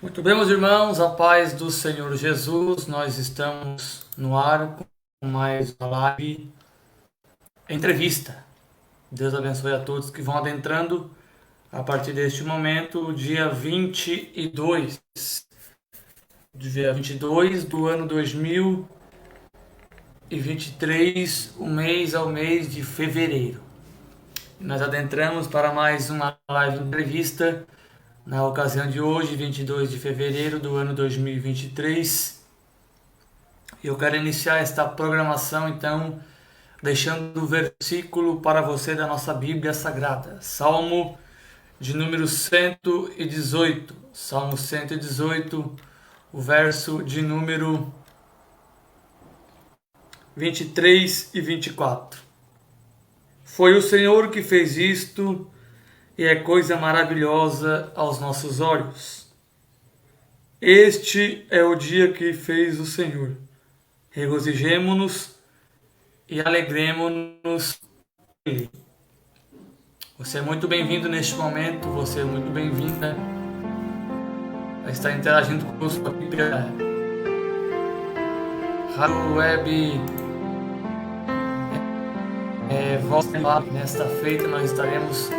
Muito bem, meus irmãos, a paz do Senhor Jesus, nós estamos no ar com mais uma live entrevista. Deus abençoe a todos que vão adentrando a partir deste momento, dia 22 do ano 2023, o mês ao mês de fevereiro. Nós adentramos para mais uma live entrevista. Na ocasião de hoje, 22 de fevereiro do ano 2023, eu quero iniciar esta programação, então, deixando o versículo para você da nossa Bíblia Sagrada. Salmo de número 118. Salmo 118, o verso de número 23 e 24. Foi o Senhor que fez isto, e é coisa maravilhosa aos nossos olhos. Este é o dia que fez o Senhor. Regozijemo-nos e alegremo-nos nele. Você é muito bem-vindo neste momento, você é muito bem-vinda a estar interagindo conosco aqui pela Rádio Web Voz Live. Nesta feita nós estaremos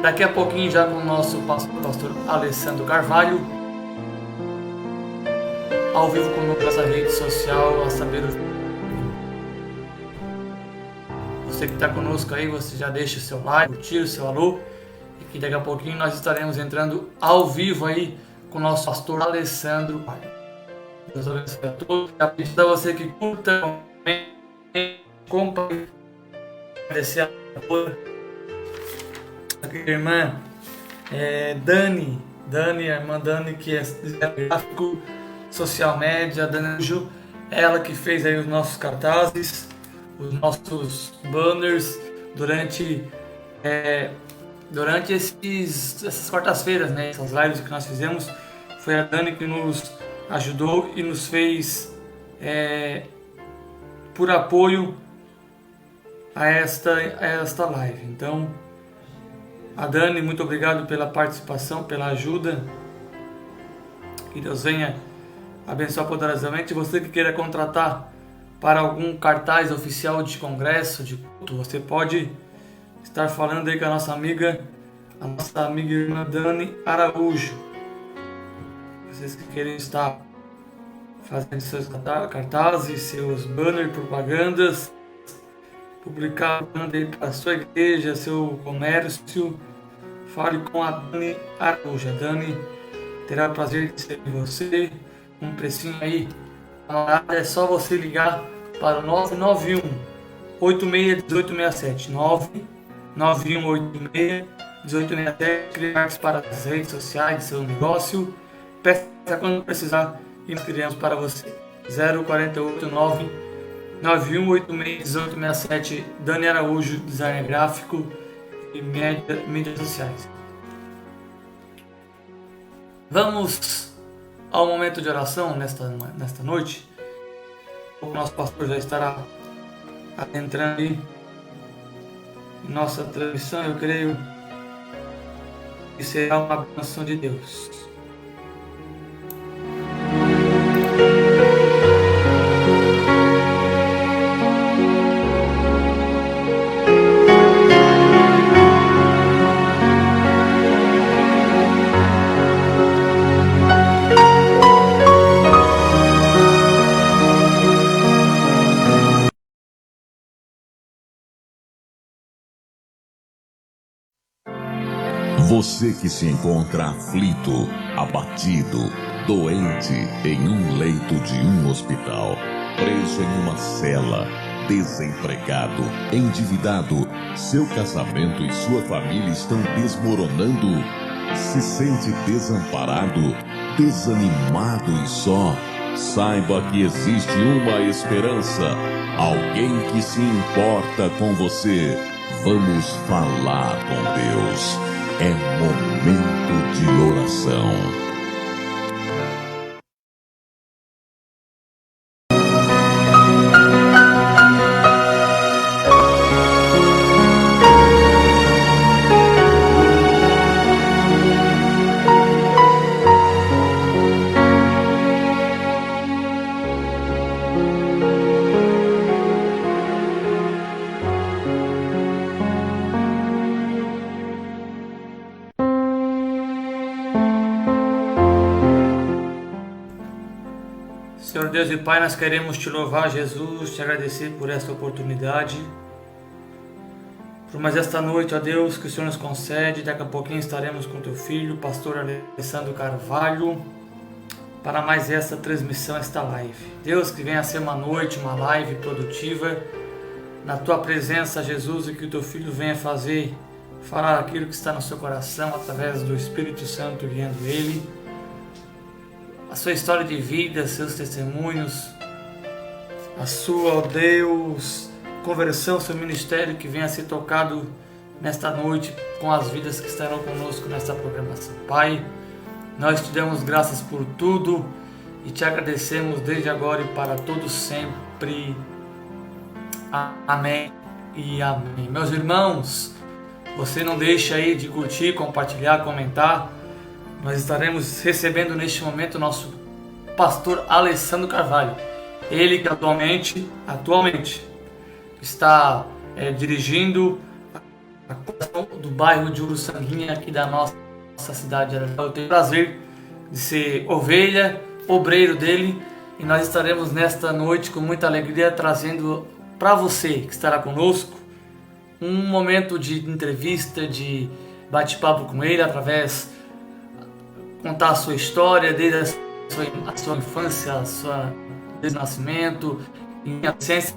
daqui a pouquinho já com o nosso pastor Alessandro Carvalho, ao vivo conosco nessa rede social, a saber você que está conosco aí, você já deixa o seu like, curtir o seu alô, e que daqui a pouquinho nós estaremos entrando ao vivo aí com o nosso pastor Alessandro Carvalho. Deus abençoe a todos. A pedir a você que curta, compartilhe, agradecer a toda a irmã Dani, a irmã Dani, que é gráfico, social media, Dani Ju, ela que fez aí os nossos cartazes, os nossos banners durante essas quartas-feiras, né? Essas lives que nós fizemos, foi a Dani que nos ajudou e nos fez por apoio a esta live. Então, a Dani, muito obrigado pela participação, pela ajuda. Que Deus venha abençoar poderosamente. Você que queira contratar para algum cartaz oficial de congresso, de culto, você pode estar falando aí com a nossa amiga irmã Dani Araújo. Vocês que querem estar fazendo seus cartazes, seus banners, propagandas, publicar para a sua igreja, seu comércio, fale com a Dani Araújo. A Dani terá o prazer de ser você, um precinho aí. É só você ligar para o 991 86 1867 991 86 1867. Criar para as redes sociais de seu negócio. Peça quando precisar e nós criamos para você. 048 91861867. Dani Araújo, designer gráfico e mídias sociais. Vamos ao momento de oração nesta noite. O nosso pastor já estará adentrando aí em nossa transmissão. Eu creio que será uma bênção de Deus. Você que se encontra aflito, abatido, doente em um leito de um hospital, preso em uma cela, desempregado, endividado, seu casamento e sua família estão desmoronando, se sente desamparado, desanimado e só, saiba que existe uma esperança, alguém que se importa com você. Vamos falar com Deus. É momento de oração. Deus e Pai, nós queremos te louvar, Jesus, te agradecer por esta oportunidade, por mais esta noite, ó Deus, que o Senhor nos concede. Daqui a pouquinho estaremos com teu filho, pastor Alessandro Carvalho, para mais esta transmissão, esta live. Deus, que venha a ser uma noite, uma live produtiva, na tua presença, Jesus, e que o teu filho venha falar aquilo que está no seu coração, através do Espírito Santo guiando ele, a sua história de vida, seus testemunhos, a sua, ó Deus, conversão, seu ministério, que venha a ser tocado nesta noite com as vidas que estarão conosco nesta programação. Pai, nós te damos graças por tudo e te agradecemos desde agora e para todos sempre. Amém e amém. Meus irmãos, você não deixa aí de curtir, compartilhar, comentar. Nós estaremos recebendo neste momento o nosso pastor Alessandro Carvalho. Ele que atualmente está dirigindo a coração do bairro de Uruçanguinha, aqui da nossa cidade. Eu tenho o prazer de ser ovelha, obreiro dele, e nós estaremos nesta noite com muita alegria trazendo para você que estará conosco um momento de entrevista, de bate-papo com ele, através contar a sua história, desde a sua infância, desde o nascimento, em ciência,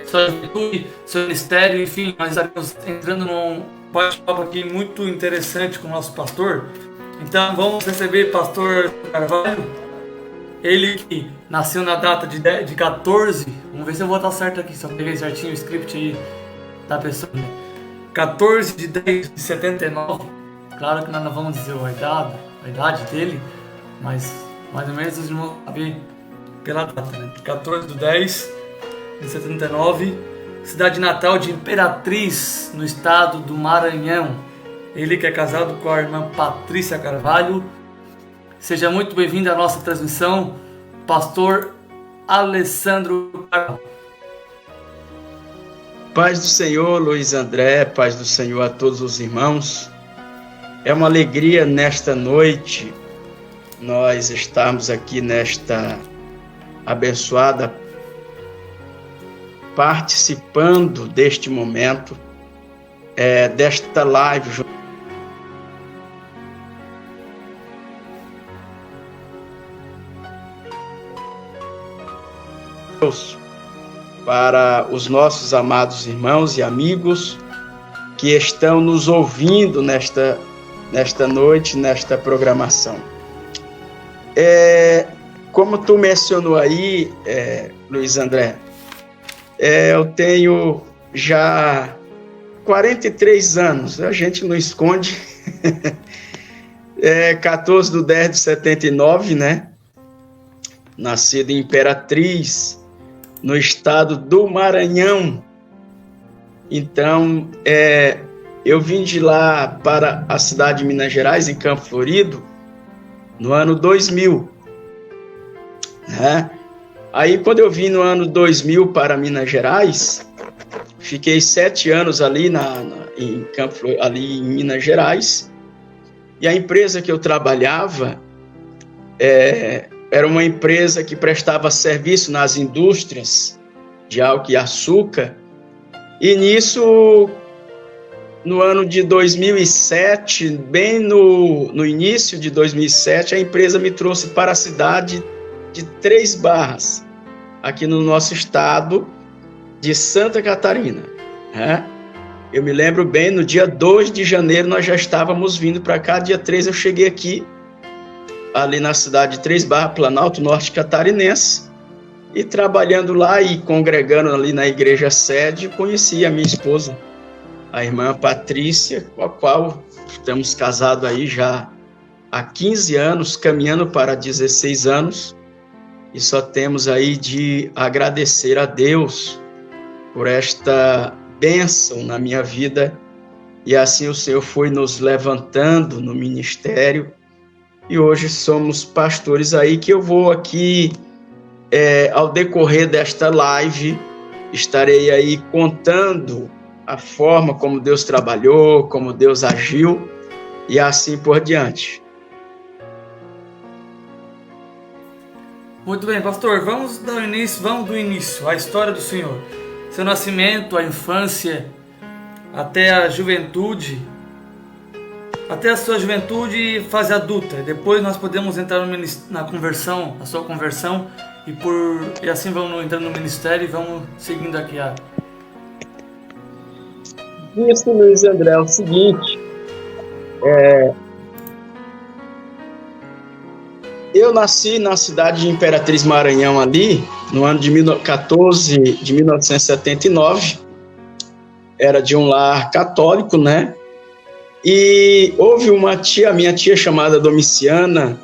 sua juventude, seu ministério, enfim, nós estaremos entrando num bate-papo aqui muito interessante com o nosso pastor. Então vamos receber pastor Carvalho, ele que nasceu na data de 14, vamos ver se eu vou estar certo aqui, só peguei certinho o script aí da pessoa, 14 de 10 de 79, claro que nós não vamos dizer a idade dele, mas mais ou menos os irmãos sabem pela data, né? 14 de 10 de 79, cidade natal de Imperatriz, no estado do Maranhão. Ele que é casado com a irmã Patrícia Carvalho. Seja muito bem-vindo à nossa transmissão, pastor Alessandro Carvalho. Paz do Senhor, Luiz André, paz do Senhor a todos os irmãos. É uma alegria nesta noite nós estarmos aqui nesta abençoada participando deste momento, desta live. Para os nossos amados irmãos e amigos que estão nos ouvindo nesta noite, nesta programação. Como tu mencionou aí, Luiz André, eu tenho já 43 anos, a gente não esconde, 14 de 10 de 79, né? Nascido em Imperatriz, no estado do Maranhão. Então, eu vim de lá para a cidade de Minas Gerais, em Campo Florido, no ano 2000, né? Aí, quando eu vim no ano 2000 para Minas Gerais, fiquei 7 anos ali ali em Minas Gerais, e a empresa que eu trabalhava era uma empresa que prestava serviço nas indústrias de álcool e açúcar, e nisso, no ano de 2007, bem no início de 2007, a empresa me trouxe para a cidade de Três Barras, aqui no nosso estado de Santa Catarina, né? Eu me lembro bem, no dia 2 de janeiro nós já estávamos vindo para cá, dia 3 eu cheguei aqui, ali na cidade de Três Barras, Planalto Norte Catarinense, e trabalhando lá e congregando ali na igreja sede, conheci a minha esposa, a irmã Patrícia, com a qual estamos casados aí já há 15 anos, caminhando para 16 anos, e só temos aí de agradecer a Deus por esta bênção na minha vida, e assim o Senhor foi nos levantando no ministério, e hoje somos pastores aí, que eu vou aqui, ao decorrer desta live, estarei aí contando a forma como Deus trabalhou, como Deus agiu, e assim por diante. Muito bem, pastor, vamos do início, a história do senhor. Seu nascimento, a infância, até a juventude, até a sua juventude e fase adulta. Depois nós podemos entrar na conversão, a sua conversão, e assim vamos entrando no ministério e vamos seguindo aqui a... Isso, Luiz André, é o seguinte, eu nasci na cidade de Imperatriz Maranhão ali, no ano de 1979, era de um lar católico, né? E houve minha tia chamada Domiciana,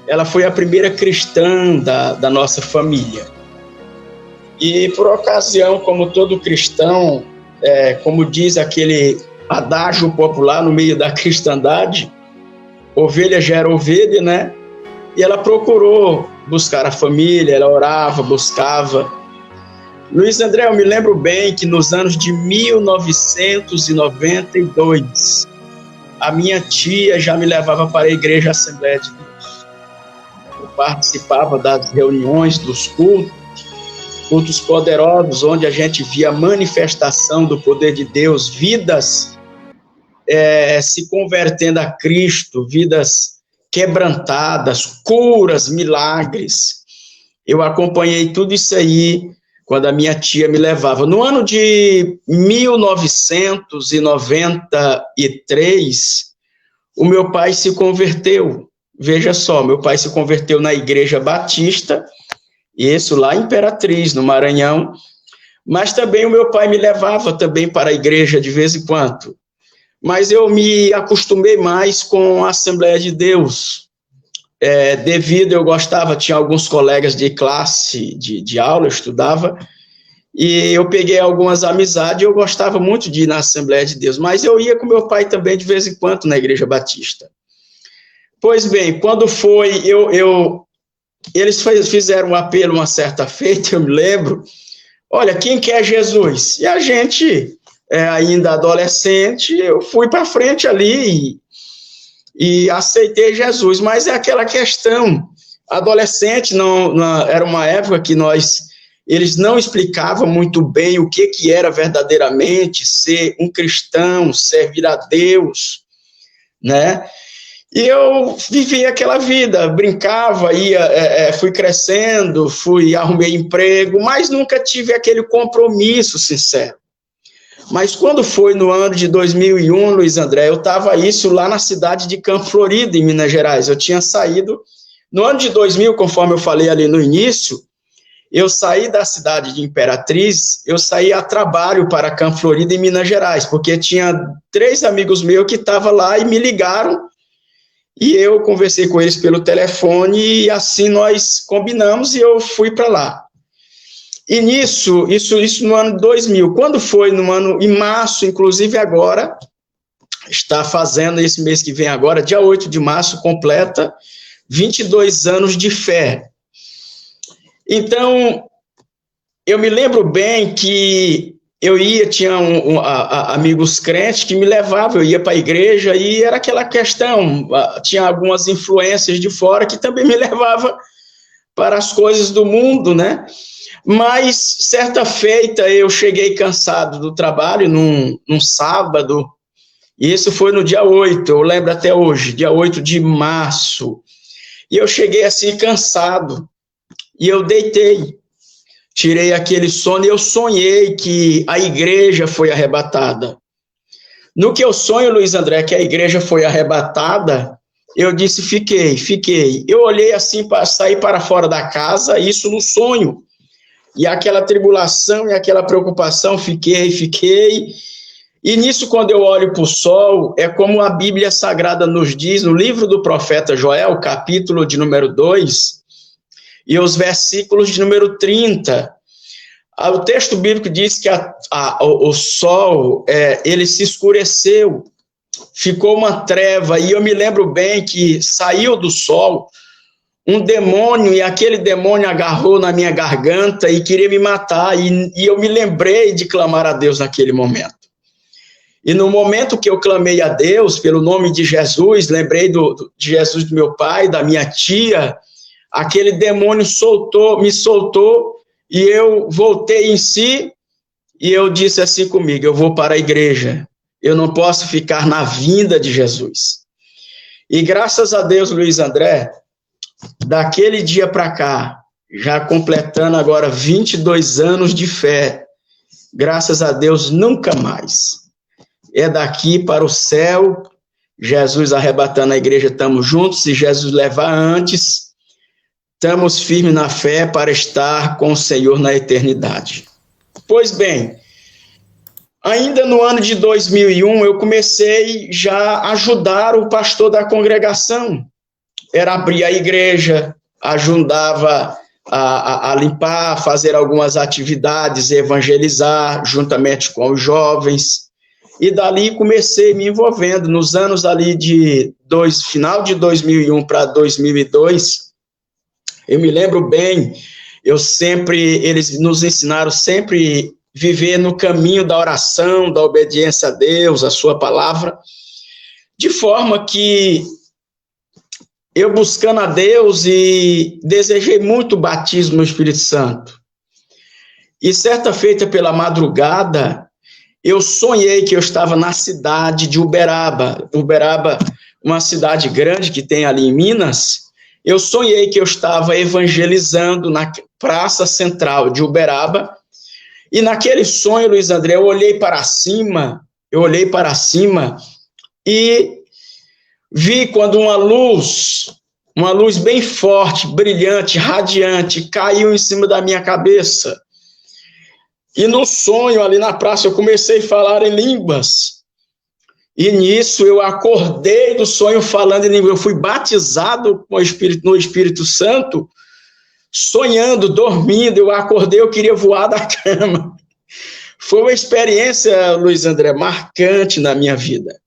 ela foi a primeira cristã da nossa família. E por ocasião, como todo cristão, como diz aquele adágio popular no meio da cristandade, ovelha gera ovelha, né? E ela procurou buscar a família, ela orava, buscava. Luiz André, eu me lembro bem que nos anos de 1992, a minha tia já me levava para a Igreja Assembleia de Deus. Eu participava das reuniões, dos cultos poderosos, onde a gente via a manifestação do poder de Deus, vidas se convertendo a Cristo, vidas quebrantadas, curas, milagres. Eu acompanhei tudo isso aí quando a minha tia me levava. No ano de 1993, o meu pai se converteu. Veja só, meu pai se converteu na Igreja Batista, isso lá em Imperatriz, no Maranhão, mas também o meu pai me levava também para a igreja de vez em quando. Mas eu me acostumei mais com a Assembleia de Deus, eu gostava, tinha alguns colegas de classe, de aula, eu estudava, e eu peguei algumas amizades, eu gostava muito de ir na Assembleia de Deus, mas eu ia com meu pai também de vez em quando na Igreja Batista. Pois bem, quando foi, eles fizeram um apelo uma certa feita, eu me lembro, olha, quem quer Jesus? E a gente, ainda adolescente, eu fui para frente ali e aceitei Jesus, mas é aquela questão, adolescente, era uma época que eles não explicavam muito bem o que era verdadeiramente ser um cristão, servir a Deus, né? E eu vivi aquela vida, brincava, fui crescendo, arrumei emprego, mas nunca tive aquele compromisso sincero. Mas quando foi no ano de 2001, Luiz André, eu estava lá na cidade de Campo Florido, em Minas Gerais. Eu tinha saído, no ano de 2000, conforme eu falei ali no início, eu saí da cidade de Imperatriz, eu saí a trabalho para Campo Florido, em Minas Gerais, porque tinha 3 amigos meus que estavam lá e me ligaram, e eu conversei com eles pelo telefone, e assim nós combinamos, e eu fui para lá. E nisso, isso no ano 2000, quando foi em março, inclusive agora, está fazendo esse mês que vem agora, dia 8 de março, completa 22 anos de fé. Então, eu me lembro bem que tinha amigos crentes que me levavam, eu ia para a igreja e era aquela questão, tinha algumas influências de fora que também me levavam para as coisas do mundo, né? Mas, certa feita, eu cheguei cansado do trabalho, num sábado, e isso foi no dia 8, eu lembro até hoje, dia 8 de março, e eu cheguei assim cansado, e eu deitei, tirei aquele sono, e eu sonhei que a igreja foi arrebatada. No que eu sonho, Luiz André, que a igreja foi arrebatada, eu disse, fiquei. Eu olhei assim, saí para fora da casa, isso no sonho, e aquela tribulação e aquela preocupação, fiquei. E nisso, quando eu olho para o sol, é como a Bíblia Sagrada nos diz, no livro do profeta Joel, capítulo de número 2, e os versículos de número 30. O texto bíblico diz que o sol, ele se escureceu, ficou uma treva, e eu me lembro bem que saiu do sol um demônio, e aquele demônio agarrou na minha garganta e queria me matar, e eu me lembrei de clamar a Deus naquele momento. E no momento que eu clamei a Deus, pelo nome de Jesus, lembrei de Jesus do meu pai, da minha tia, aquele demônio me soltou, e eu voltei em si, e eu disse assim comigo: eu vou para a igreja, eu não posso ficar na vinda de Jesus. E graças a Deus, Luiz André, daquele dia para cá, já completando agora 22 anos de fé, graças a Deus, nunca mais. É daqui para o céu, Jesus arrebatando a igreja, estamos juntos. Se Jesus levar antes, estamos firmes na fé para estar com o Senhor na eternidade. Pois bem, ainda no ano de 2001, eu comecei já a ajudar o pastor da congregação. Era abrir a igreja, ajudava a limpar, fazer algumas atividades, evangelizar, juntamente com os jovens. E dali comecei me envolvendo. Nos anos ali final de 2001 para 2002, eu me lembro bem, eles nos ensinaram sempre viver no caminho da oração, da obediência a Deus, a sua palavra, de forma que eu buscando a Deus e desejei muito o batismo no Espírito Santo. E certa feita pela madrugada, eu sonhei que eu estava na cidade de Uberaba. Uberaba, uma cidade grande que tem ali em Minas. Eu sonhei que eu estava evangelizando na praça central de Uberaba. E naquele sonho, Luiz André, eu olhei para cima e vi quando uma luz bem forte, brilhante, radiante, caiu em cima da minha cabeça. E no sonho, ali na praça, eu comecei a falar em línguas. E nisso eu acordei do sonho falando em línguas. Eu fui batizado no Espírito Santo, sonhando, dormindo. Eu acordei, eu queria voar da cama. Foi uma experiência, Luiz André, marcante na minha vida.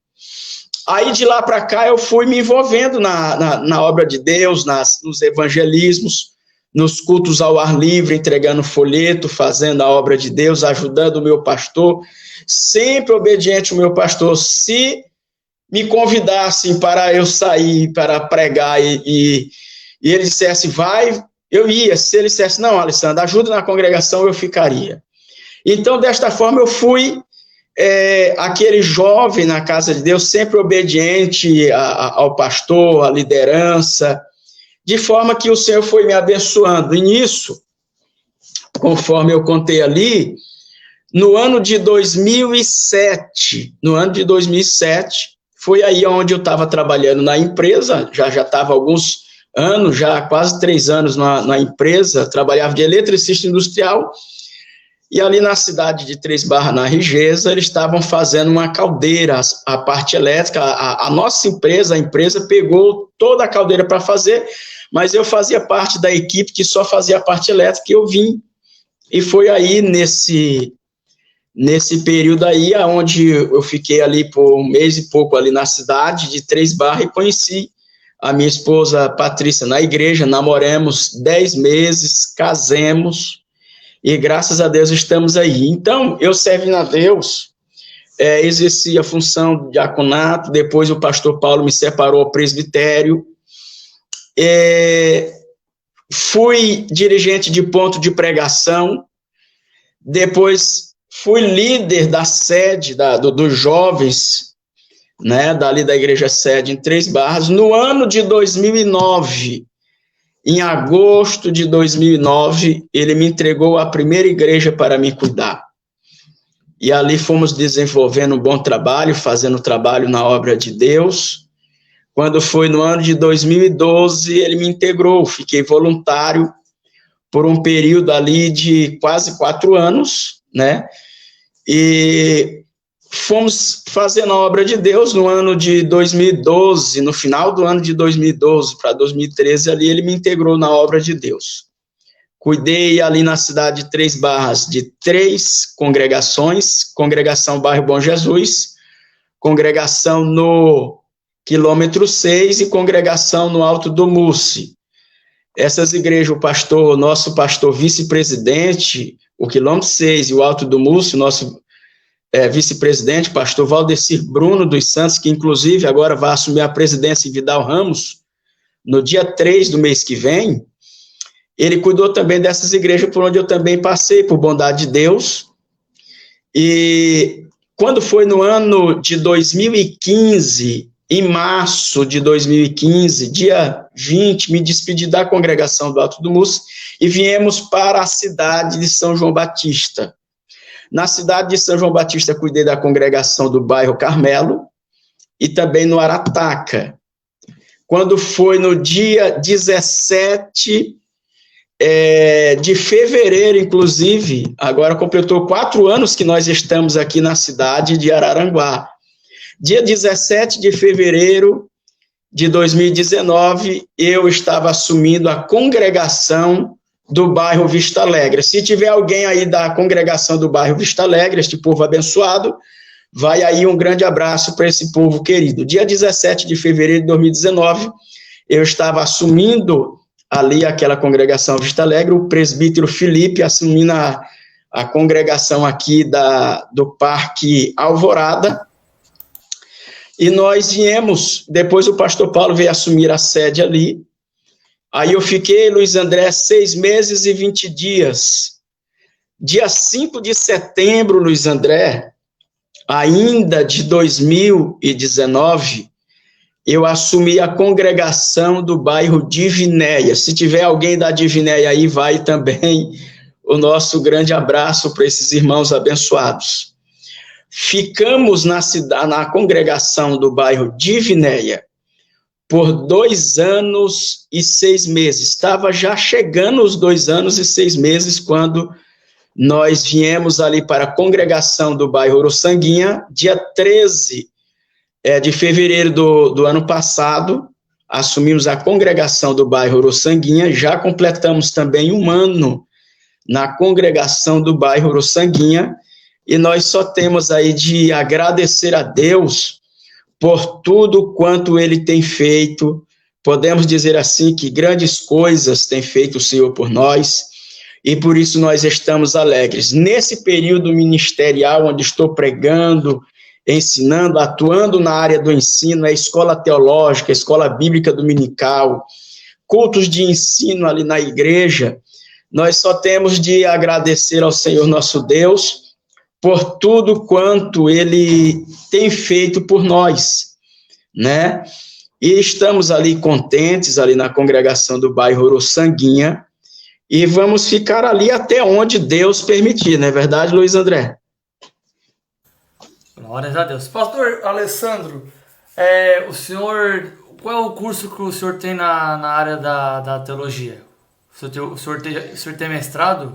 Aí de lá para cá eu fui me envolvendo na obra de Deus, nos evangelismos, nos cultos ao ar livre, entregando folheto, fazendo a obra de Deus, ajudando o meu pastor, sempre obediente ao meu pastor. Se me convidassem para eu sair, para pregar, e ele dissesse, vai, eu ia. Se ele dissesse, não, Alessandro, ajuda na congregação, eu ficaria. Então, desta forma, eu fui aquele jovem na casa de Deus, sempre obediente ao pastor, à liderança, de forma que o Senhor foi me abençoando. E nisso, conforme eu contei ali, no ano de 2007, foi aí onde eu estava trabalhando na empresa, já estava alguns anos, já quase 3 anos na empresa, trabalhava de eletricista industrial. E ali na cidade de Três Barras, na Rigesa, eles estavam fazendo uma caldeira, a parte elétrica. A nossa empresa, a empresa pegou toda a caldeira para fazer, mas eu fazia parte da equipe que só fazia a parte elétrica, e eu vim. E foi aí, nesse período aí, onde eu fiquei ali por 1 mês e pouco ali na cidade de Três Barras, e conheci a minha esposa Patrícia na igreja, namoramos 10 meses, casemos, e graças a Deus estamos aí. Então, eu servindo a Deus, exerci a função de diaconato, depois o pastor Paulo me separou ao presbitério, fui dirigente de ponto de pregação, depois fui líder da sede dos jovens, né, dali da igreja sede em Três Barras, no ano de 2009. Em agosto de 2009, ele me entregou a primeira igreja para me cuidar. E ali fomos desenvolvendo um bom trabalho, fazendo trabalho na obra de Deus. Quando foi no ano de 2012, ele me integrou, fiquei voluntário por um período ali de quase 4 anos, né? E fomos fazendo a obra de Deus no ano de 2012, no final do ano de 2012 para 2013, ali ele me integrou na obra de Deus. Cuidei ali na cidade de Três Barras de 3 congregações, congregação Bairro Bom Jesus, congregação no quilômetro 6 e congregação no Alto do Musse. Essas igrejas, o nosso pastor vice-presidente, o quilômetro 6 e o Alto do Musse, o nosso vice-presidente, pastor Valdecir Bruno dos Santos, que inclusive agora vai assumir a presidência em Vidal Ramos, no dia 3 do mês que vem, ele cuidou também dessas igrejas por onde eu também passei, por bondade de Deus. E quando foi no ano de 2015, em março de 2015, dia 20, me despedi da congregação do Alto do Musse e viemos para a cidade de São João Batista. Na cidade de São João Batista, cuidei da congregação do bairro Carmelo e também no Arataca. Quando foi no dia 17 de fevereiro, inclusive, agora completou 4 anos que nós estamos aqui na cidade de Araranguá. Dia 17 de fevereiro de 2019, eu estava assumindo a congregação do bairro Vista Alegre. Se tiver alguém aí da congregação do bairro Vista Alegre, este povo abençoado, vai aí um grande abraço para esse povo querido. Dia 17 de fevereiro de 2019, eu estava assumindo ali aquela congregação Vista Alegre, o presbítero Felipe assumindo a congregação aqui do Parque Alvorada, e nós viemos, depois o pastor Paulo veio assumir a sede ali, aí eu fiquei, Luiz André, 6 meses e 20 dias. Dia 5 de setembro, Luiz André, ainda de 2019, eu assumi a congregação do bairro Divinéia. Se tiver alguém da Divinéia aí, vai também o nosso grande abraço para esses irmãos abençoados. Ficamos na congregação do bairro Divinéia por 2 anos e 6 meses. Estava já chegando os 2 anos e 6 meses quando nós viemos ali para a congregação do bairro Uruçanguinha, dia 13 de fevereiro do ano passado, assumimos a congregação do bairro Uruçanguinha, já completamos também 1 ano na congregação do bairro Uruçanguinha, e nós só temos aí de agradecer a Deus por tudo quanto Ele tem feito. Podemos dizer assim que grandes coisas tem feito o Senhor por nós, e por isso nós estamos alegres. Nesse período ministerial, onde estou pregando, ensinando, atuando na área do ensino, a escola teológica, a escola bíblica dominical, cultos de ensino ali na igreja, nós só temos de agradecer ao Senhor nosso Deus por tudo quanto Ele tem feito por nós, né? E estamos ali contentes, ali na congregação do bairro Uruçanguinha, e vamos ficar ali até onde Deus permitir, não é verdade, Luiz André? Glórias a Deus. Pastor Alessandro, qual é o curso que o senhor tem na área da teologia? O senhor tem mestrado?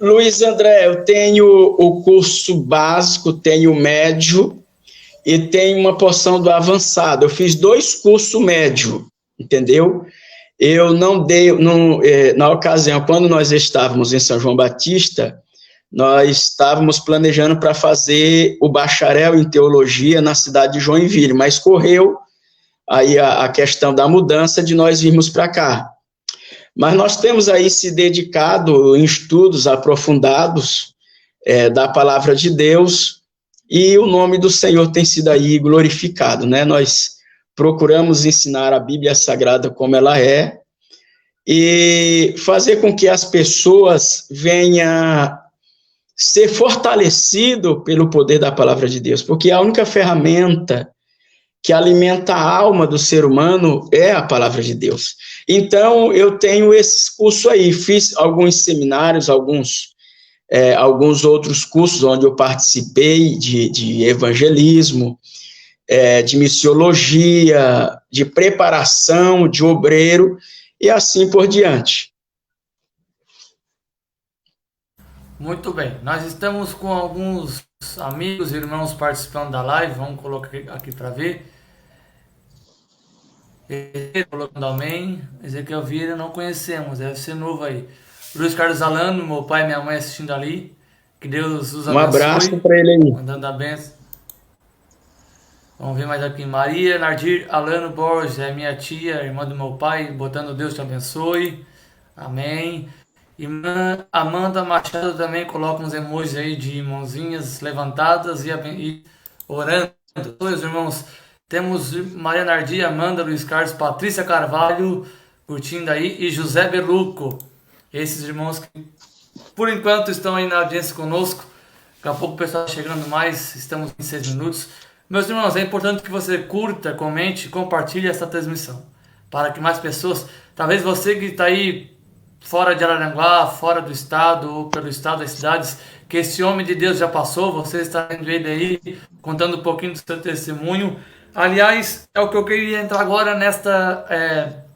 Luiz André, eu tenho o curso básico, tenho o médio e tenho uma porção do avançado. Eu fiz 2 cursos médio, entendeu? Eu não dei, na ocasião, quando nós estávamos em São João Batista, nós estávamos planejando para fazer o bacharel em teologia na cidade de Joinville, mas correu aí a questão da mudança de nós virmos para cá. Mas nós temos aí se dedicado em estudos aprofundados da palavra de Deus, e o nome do Senhor tem sido aí glorificado, né? Nós procuramos ensinar a Bíblia Sagrada como ela é, e fazer com que as pessoas venham ser fortalecido pelo poder da palavra de Deus, porque a única ferramenta que alimenta a alma do ser humano é a palavra de Deus. Então, eu tenho esse curso aí, fiz alguns seminários, alguns outros cursos onde eu participei de evangelismo, de missiologia, de preparação de obreiro, e assim por diante. Muito bem, nós estamos com alguns amigos e irmãos participando da live, vamos colocar aqui para ver. Colocando amém. Ezequiel Vieira não conhecemos, deve ser novo aí. Luiz Carlos Alano, meu pai e minha mãe assistindo ali. Que Deus os abençoe. Um abraço para ele aí. Mandando a benção. Vamos ver mais aqui. Maria Nardir Alano Borges, é minha tia, irmã do meu pai, botando Deus te abençoe. Amém. Irmã Amanda Machado também coloca uns emojis aí de mãozinhas levantadas e orando. Os irmãos, temos Maria Nardia, Amanda, Luiz Carlos, Patrícia Carvalho, curtindo aí, e José Beluco, esses irmãos que por enquanto estão aí na audiência conosco. Daqui a pouco o pessoal está chegando mais, estamos em 6 minutos. Meus irmãos, é importante que você curta, comente, compartilhe essa transmissão, para que mais pessoas, talvez você que está aí fora de Araranguá, fora do estado, ou pelo estado das cidades, que esse homem de Deus já passou, você está vendo ele aí, contando um pouquinho do seu testemunho. Aliás, é o que eu queria entrar agora nesta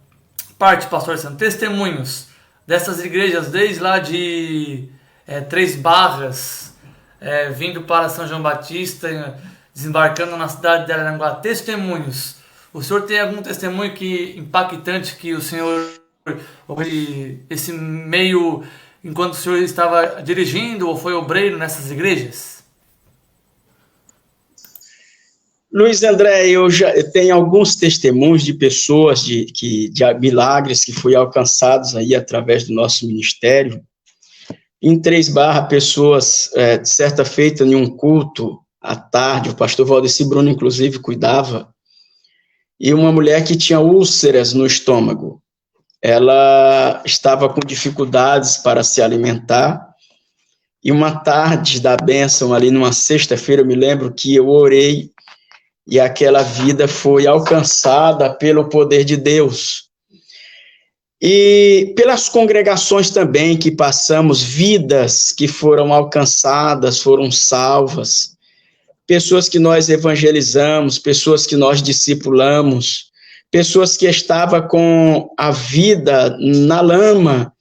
parte, pastor Santo, testemunhos dessas igrejas, desde lá de Três Barras, vindo para São João Batista, desembarcando na cidade de Araranguá. Testemunhos. O senhor tem algum testemunho impactante que o senhor, esse meio, enquanto o senhor estava dirigindo ou foi obreiro nessas igrejas? Luiz André, eu tenho alguns testemunhos de pessoas de milagres que foram alcançados aí através do nosso ministério. Em Três Barras, pessoas, de certa feita, em um culto à tarde, o pastor Valdeci Bruno, inclusive, cuidava, e uma mulher que tinha úlceras no estômago. Ela estava com dificuldades para se alimentar, e uma tarde da bênção, ali numa sexta-feira, eu me lembro que eu orei, e aquela vida foi alcançada pelo poder de Deus. E pelas congregações também que passamos, vidas que foram alcançadas, foram salvas, pessoas que nós evangelizamos, pessoas que nós discipulamos, pessoas que estavam com a vida na lama,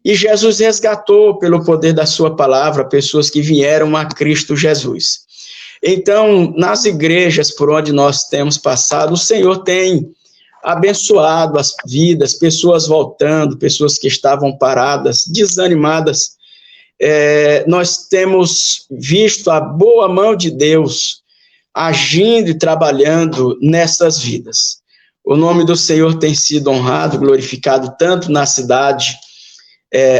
e Jesus resgatou pelo poder da sua palavra, pessoas que vieram a Cristo Jesus. Então, nas igrejas por onde nós temos passado, o Senhor tem abençoado as vidas, pessoas voltando, pessoas que estavam paradas, desanimadas. Nós temos visto a boa mão de Deus agindo e trabalhando nessas vidas. O nome do Senhor tem sido honrado, glorificado, tanto na cidade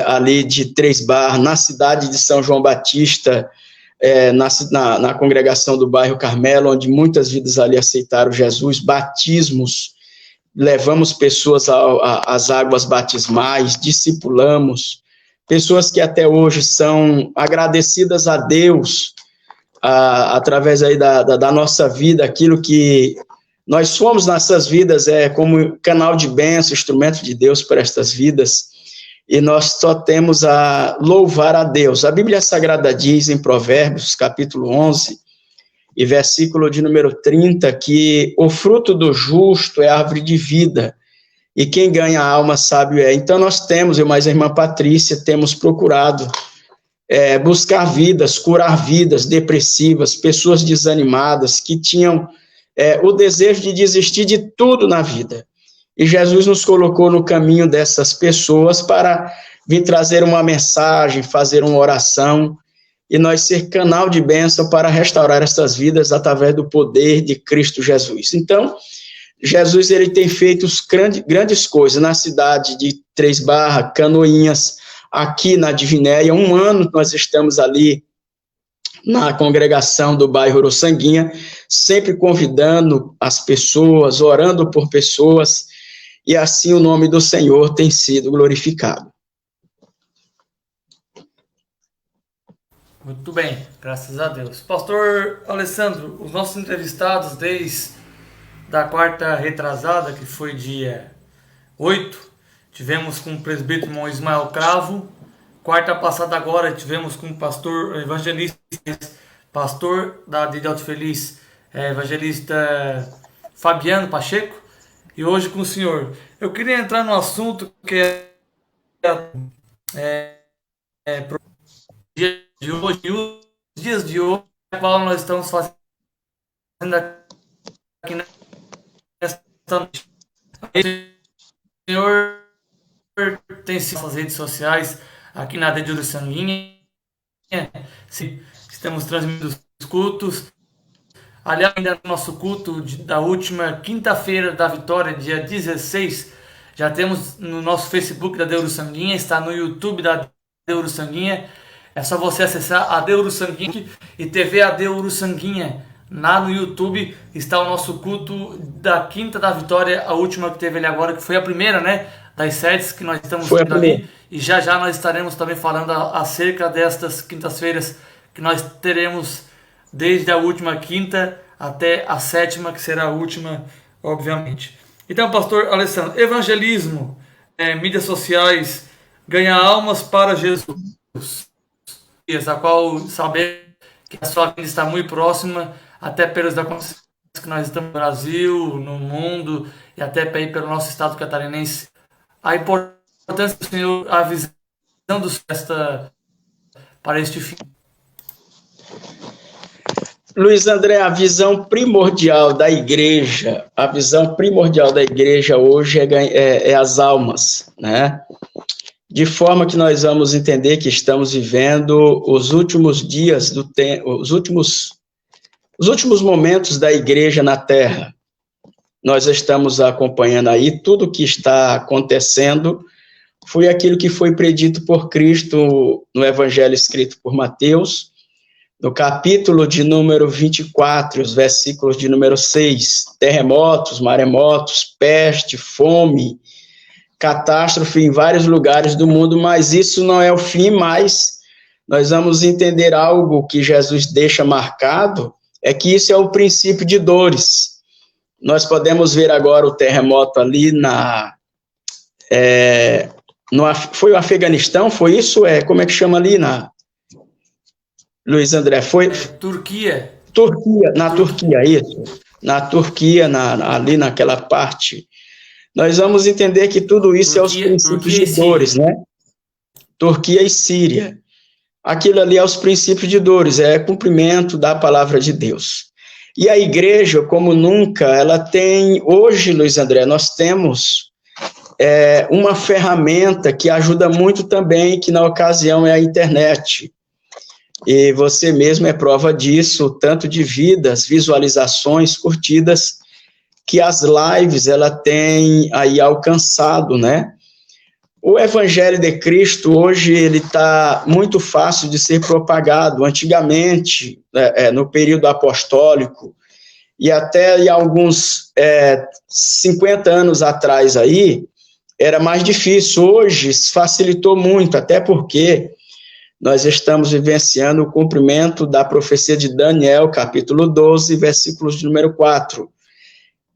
ali de Três Barras, na cidade de São João Batista, na congregação do bairro Carmelo, onde muitas vidas ali aceitaram Jesus, batismos, levamos pessoas às águas batismais, discipulamos, pessoas que até hoje são agradecidas a Deus, através aí da nossa vida, aquilo que nós somos nessas vidas, como canal de bênção, instrumento de Deus para estas vidas, e nós só temos a louvar a Deus. A Bíblia Sagrada diz em Provérbios, capítulo 11, e versículo de número 30, que o fruto do justo é árvore de vida, e quem ganha a alma sábio é. Então nós temos, eu mais a irmã Patrícia, temos procurado buscar vidas, curar vidas depressivas, pessoas desanimadas, que tinham o desejo de desistir de tudo na vida. E Jesus nos colocou no caminho dessas pessoas para vir trazer uma mensagem, fazer uma oração, e nós ser canal de bênção para restaurar essas vidas através do poder de Cristo Jesus. Então, Jesus ele tem feito grandes coisas na cidade de Três Barras, Canoinhas, aqui na Divinéia. 1 ano nós estamos ali na congregação do bairro Uruçanguinha, sempre convidando as pessoas, orando por pessoas, e assim o nome do Senhor tem sido glorificado. Muito bem, graças a Deus. Pastor Alessandro, os nossos entrevistados desde da quarta retrasada, que foi dia 8, tivemos com o presbítero irmão Ismael Cravo. Quarta passada agora tivemos com o pastor evangelista, pastor de Alto Feliz, evangelista Fabiano Pacheco. E hoje com o senhor. Eu queria entrar no assunto que pro dia de hoje, e os dias de hoje, qual nós estamos fazendo aqui nesta noite. O senhor tem suas redes sociais aqui na Rede Uruçanguinha. Estamos transmitindo os cultos. Aliás, ainda no nosso culto da última quinta-feira da vitória, dia 16, já temos no nosso Facebook da Uruçanguinha, está no YouTube da Uruçanguinha. É só você acessar a Uruçanguinha e TV AD Uruçanguinha no YouTube está o nosso culto da Quinta da Vitória, a última que teve ali agora, que foi a primeira, né, das sedes que nós estamos tendo ali. E já nós estaremos também falando acerca destas quintas-feiras que nós teremos desde a última quinta até a sétima, que será a última, obviamente. Então, pastor Alessandro, evangelismo, mídias sociais, ganhar almas para Jesus, a qual saber que a sua vida está muito próxima, até pelos acontecimentos que nós estamos no Brasil, no mundo, e até pelo nosso estado catarinense. A importância do Senhor, a visão do Senhor para este fim. Luiz André, a visão primordial da igreja, hoje é as almas, né? De forma que nós vamos entender que estamos vivendo os últimos dias do tempo, os últimos momentos da igreja na Terra. Nós estamos acompanhando aí tudo o que está acontecendo, foi aquilo que foi predito por Cristo no Evangelho escrito por Mateus, no capítulo de número 24, os versículos de número 6, terremotos, maremotos, peste, fome, catástrofe em vários lugares do mundo, mas isso não é o fim, mas nós vamos entender algo que Jesus deixa marcado, é que isso é o princípio de dores. Nós podemos ver agora o terremoto ali foi o Afeganistão, foi isso? Como é que chama ali Luiz André, foi? Turquia, isso. Na Turquia, ali naquela parte. Nós vamos entender que tudo isso é os princípios de dores, né? Turquia e Síria. Aquilo ali é os princípios de dores, é cumprimento da palavra de Deus. E a igreja, como nunca, ela tem, hoje, Luiz André, nós temos uma ferramenta que ajuda muito também, que na ocasião é a internet. E você mesmo é prova disso, tanto de vidas, visualizações, curtidas, que as lives, ela tem aí alcançado, né? O Evangelho de Cristo, hoje, ele está muito fácil de ser propagado. Antigamente, no período apostólico, e até em alguns 50 anos atrás aí, era mais difícil. Hoje, facilitou muito, até porque nós estamos vivenciando o cumprimento da profecia de Daniel, capítulo 12, versículos de número 4,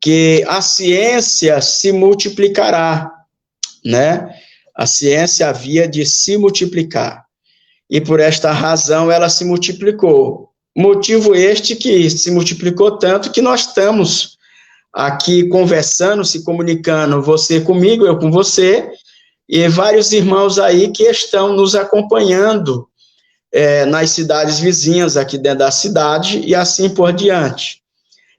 que a ciência se multiplicará, né? A ciência havia de se multiplicar, e por esta razão ela se multiplicou. Motivo este que se multiplicou tanto que nós estamos aqui conversando, se comunicando, você comigo, eu com você, e vários irmãos aí que estão nos acompanhando nas cidades vizinhas aqui dentro da cidade e assim por diante.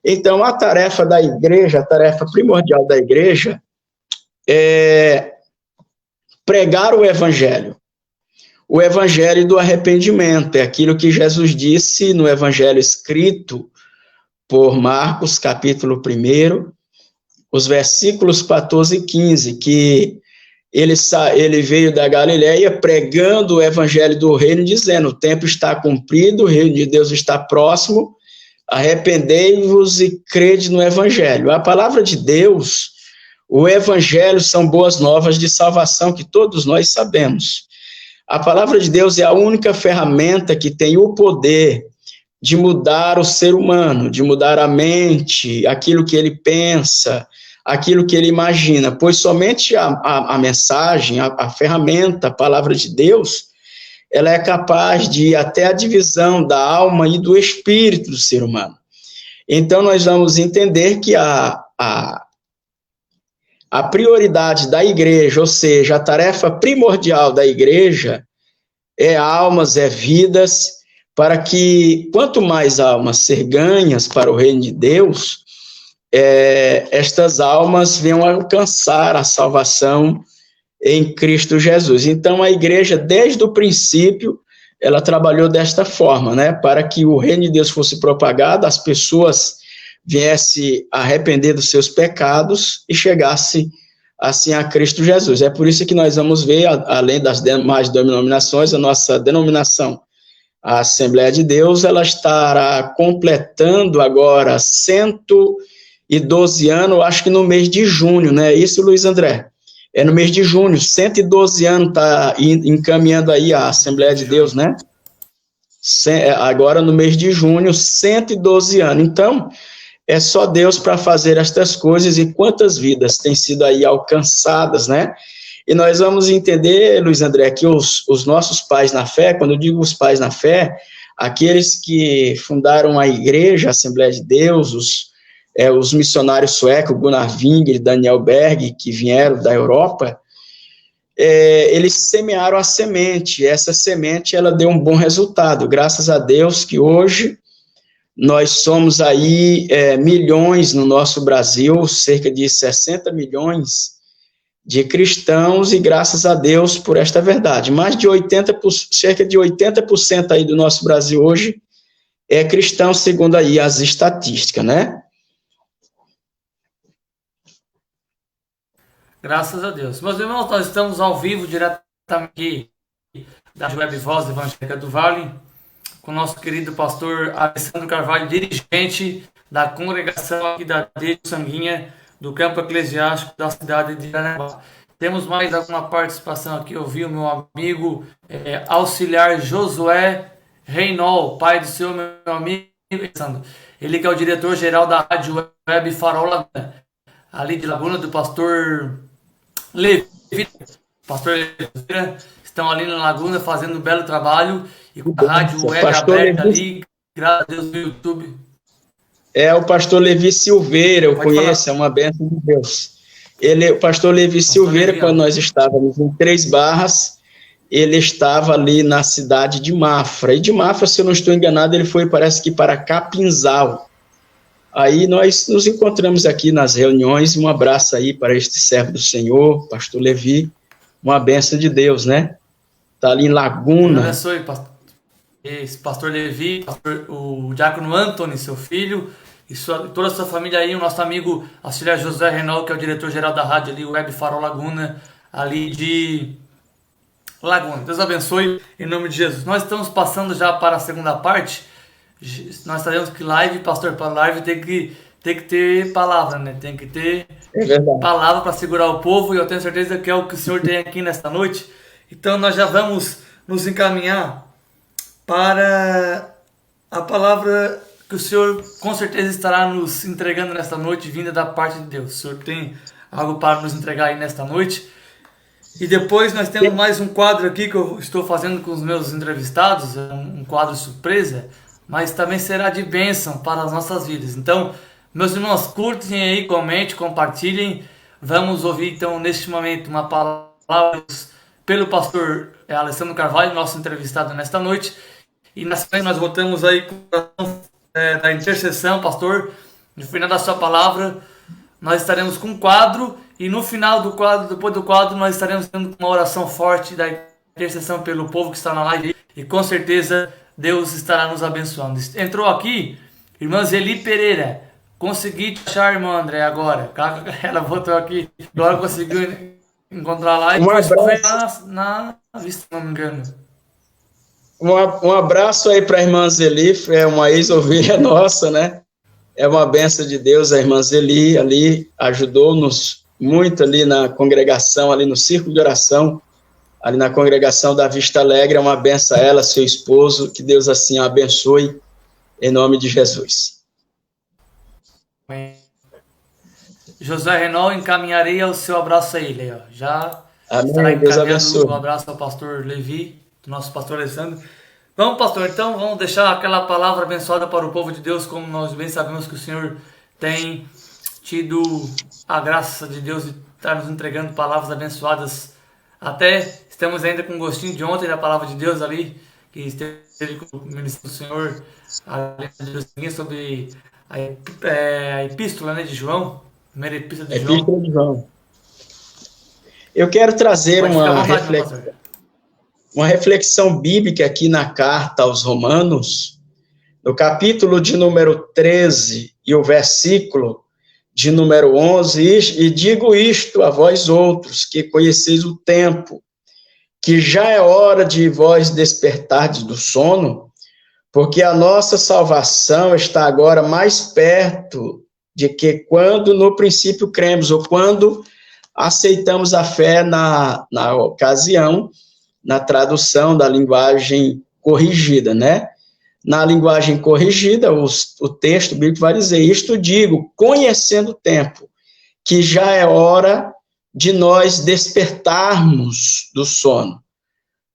Então, a tarefa da igreja, a tarefa primordial da igreja é pregar o evangelho do arrependimento, é aquilo que Jesus disse no evangelho escrito por Marcos, capítulo 1, os versículos 14 e 15, que ele veio da Galileia pregando o evangelho do reino, dizendo: o tempo está cumprido, o reino de Deus está próximo, arrependei-vos e crede no evangelho. A palavra de Deus, o evangelho são boas novas de salvação que todos nós sabemos. A palavra de Deus é a única ferramenta que tem o poder de mudar o ser humano, de mudar a mente, aquilo que ele pensa, aquilo que ele imagina, pois somente a mensagem, a ferramenta, a palavra de Deus, ela é capaz de ir até a divisão da alma e do espírito do ser humano. Então, nós vamos entender que a prioridade da igreja, ou seja, a tarefa primordial da igreja é almas, é vidas, para que quanto mais almas ser ganhas para o reino de Deus, estas almas venham alcançar a salvação em Cristo Jesus. Então, a igreja, desde o princípio, ela trabalhou desta forma, né? Para que o reino de Deus fosse propagado, as pessoas viessem a arrepender dos seus pecados e chegassem, assim, a Cristo Jesus. É por isso que nós vamos ver, além das demais denominações, a nossa denominação A Assembleia de Deus, ela estará completando agora 112 anos, acho que no mês de junho, né? Isso, Luiz André? É no mês de junho, 112 anos está encaminhando aí a Assembleia de Deus, né? Agora no mês de junho, 112 anos. Então, é só Deus para fazer estas coisas, e quantas vidas têm sido aí alcançadas, né? E nós vamos entender, Luiz André, que os nossos pais na fé, quando eu digo os pais na fé, aqueles que fundaram a igreja, a Assembleia de Deus, os missionários suecos, Gunnar Wingre, Daniel Berg, que vieram da Europa, eles semearam a semente, e essa semente, ela deu um bom resultado, graças a Deus que hoje nós somos aí milhões no nosso Brasil, cerca de 60 milhões de cristãos, e graças a Deus por esta verdade. Cerca de 80% aí do nosso Brasil hoje é cristão, segundo aí as estatísticas, né? Graças a Deus. Meus irmãos, nós estamos ao vivo, diretamente aqui da Web Voz Evangélica do Vale, com o nosso querido pastor Alessandro Carvalho, dirigente da congregação aqui da Deus Sanguinha, do campo eclesiástico da cidade de Aranaguá. Temos mais alguma participação aqui. Eu vi o meu amigo auxiliar Josué Reinol, pai do seu meu amigo, ele que é o diretor-geral da Rádio Web Farol Laguna, ali de Laguna, do pastor Levi. Pastor Levi, estão ali na Laguna fazendo um belo trabalho, e com a Rádio Web aberta ali, graças a Deus, no YouTube. É o pastor Levi Silveira, eu conheço, falar. É uma bênção de Deus. O pastor Levi Silveira, Levi, quando nós estávamos em Três Barras, ele estava ali na cidade de Mafra. E de Mafra, se eu não estou enganado, ele foi, parece que para Capinzal. Aí nós nos encontramos aqui nas reuniões. Um abraço aí para este servo do Senhor, pastor Levi. Uma bênção de Deus, né? Está ali em Laguna. Abençoe, pastor Levi, o diácono Antônio, seu filho, e toda a sua família aí, o nosso amigo auxiliar José Renal, que é o diretor-geral da rádio ali, Web Farol Laguna, ali de Laguna. Deus abençoe, em nome de Jesus. Nós estamos passando já para a segunda parte. Nós sabemos que live, pastor, para live tem que ter palavra, né? Tem que ter palavra para segurar o povo, e eu tenho certeza que é o que o Senhor tem aqui nesta noite. Então nós já vamos nos encaminhar para a palavra que o Senhor com certeza estará nos entregando nesta noite, vinda da parte de Deus. O Senhor tem algo para nos entregar aí nesta noite. E depois nós temos mais um quadro aqui que eu estou fazendo com os meus entrevistados, um quadro surpresa, mas também será de bênção para as nossas vidas. Então, meus irmãos, curtem aí, comentem, compartilhem. Vamos ouvir então neste momento uma palavra pelo pastor Alessandro Carvalho, nosso entrevistado nesta noite. E na sequência nós voltamos aí com da intercessão, pastor. No final da sua palavra, nós estaremos com um quadro, e no final do quadro, depois do quadro, nós estaremos tendo uma oração forte da intercessão pelo povo que está na live, e com certeza Deus estará nos abençoando. Entrou aqui, irmã Zeli Pereira. Consegui te achar, irmã André, agora. Ela voltou aqui, agora conseguiu encontrar lá, e depois foi na vista, se não me engano. Um abraço aí para a irmã Zeli, é uma ex-ovelha nossa, né? É uma bênção de Deus. A irmã Zeli ali ajudou-nos muito ali na congregação, ali no círculo de oração, ali na congregação da Vista Alegre. É uma bênção a ela, seu esposo, que Deus assim a abençoe, em nome de Jesus. Amém. José Renol, encaminharei o seu abraço a ele, ó. Já amém, estará encaminhando um abraço ao pastor Levi, do nosso pastor Alessandro. Vamos, pastor, então vamos deixar aquela palavra abençoada para o povo de Deus, como nós bem sabemos que o Senhor tem tido a graça de Deus de estar nos entregando palavras abençoadas. Até estamos ainda com gostinho de ontem da palavra de Deus ali, que esteve com o ministro do Senhor, sobre a epístola, né, de João, a primeira epístola de João. Eu quero trazer uma reflexão bíblica aqui na carta aos Romanos, no capítulo de número 13 e o versículo de número 11, e digo isto a vós outros, que conheceis o tempo, que já é hora de vós despertardes do sono, porque a nossa salvação está agora mais perto de que quando no princípio cremos, ou quando aceitamos a fé na ocasião, na tradução da linguagem corrigida, né? Na linguagem corrigida, o texto bíblico vai dizer: isto digo, conhecendo o tempo, que já é hora de nós despertarmos do sono.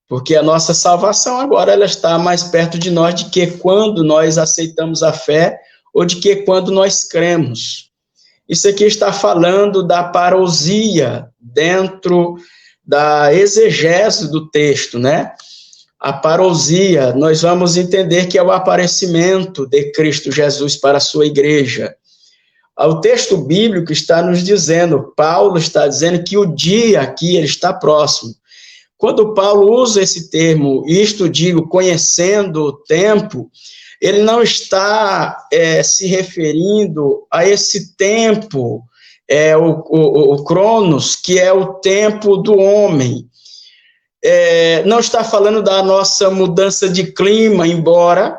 Porque a nossa salvação agora ela está mais perto de nós de que quando nós aceitamos a fé ou de que quando nós cremos. Isso aqui está falando da parousia dentro da exegese do texto, né? A parousia, nós vamos entender que é o aparecimento de Cristo Jesus para a sua igreja. O texto bíblico está nos dizendo, Paulo está dizendo que o dia aqui ele está próximo. Quando Paulo usa esse termo, isto digo, conhecendo o tempo, ele não está se referindo a esse tempo, o Cronos, que é o tempo do homem. Não está falando da nossa mudança de clima, embora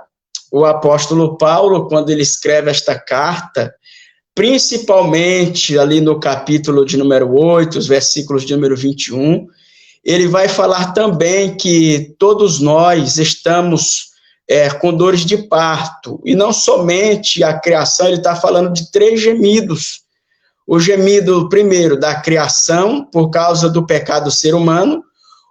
o apóstolo Paulo, quando ele escreve esta carta, principalmente ali no capítulo de número 8, os versículos de número 21, ele vai falar também que todos nós estamos com dores de parto, e não somente a criação, ele está falando de 3 gemidos. O gemido, primeiro, da criação, por causa do pecado do ser humano,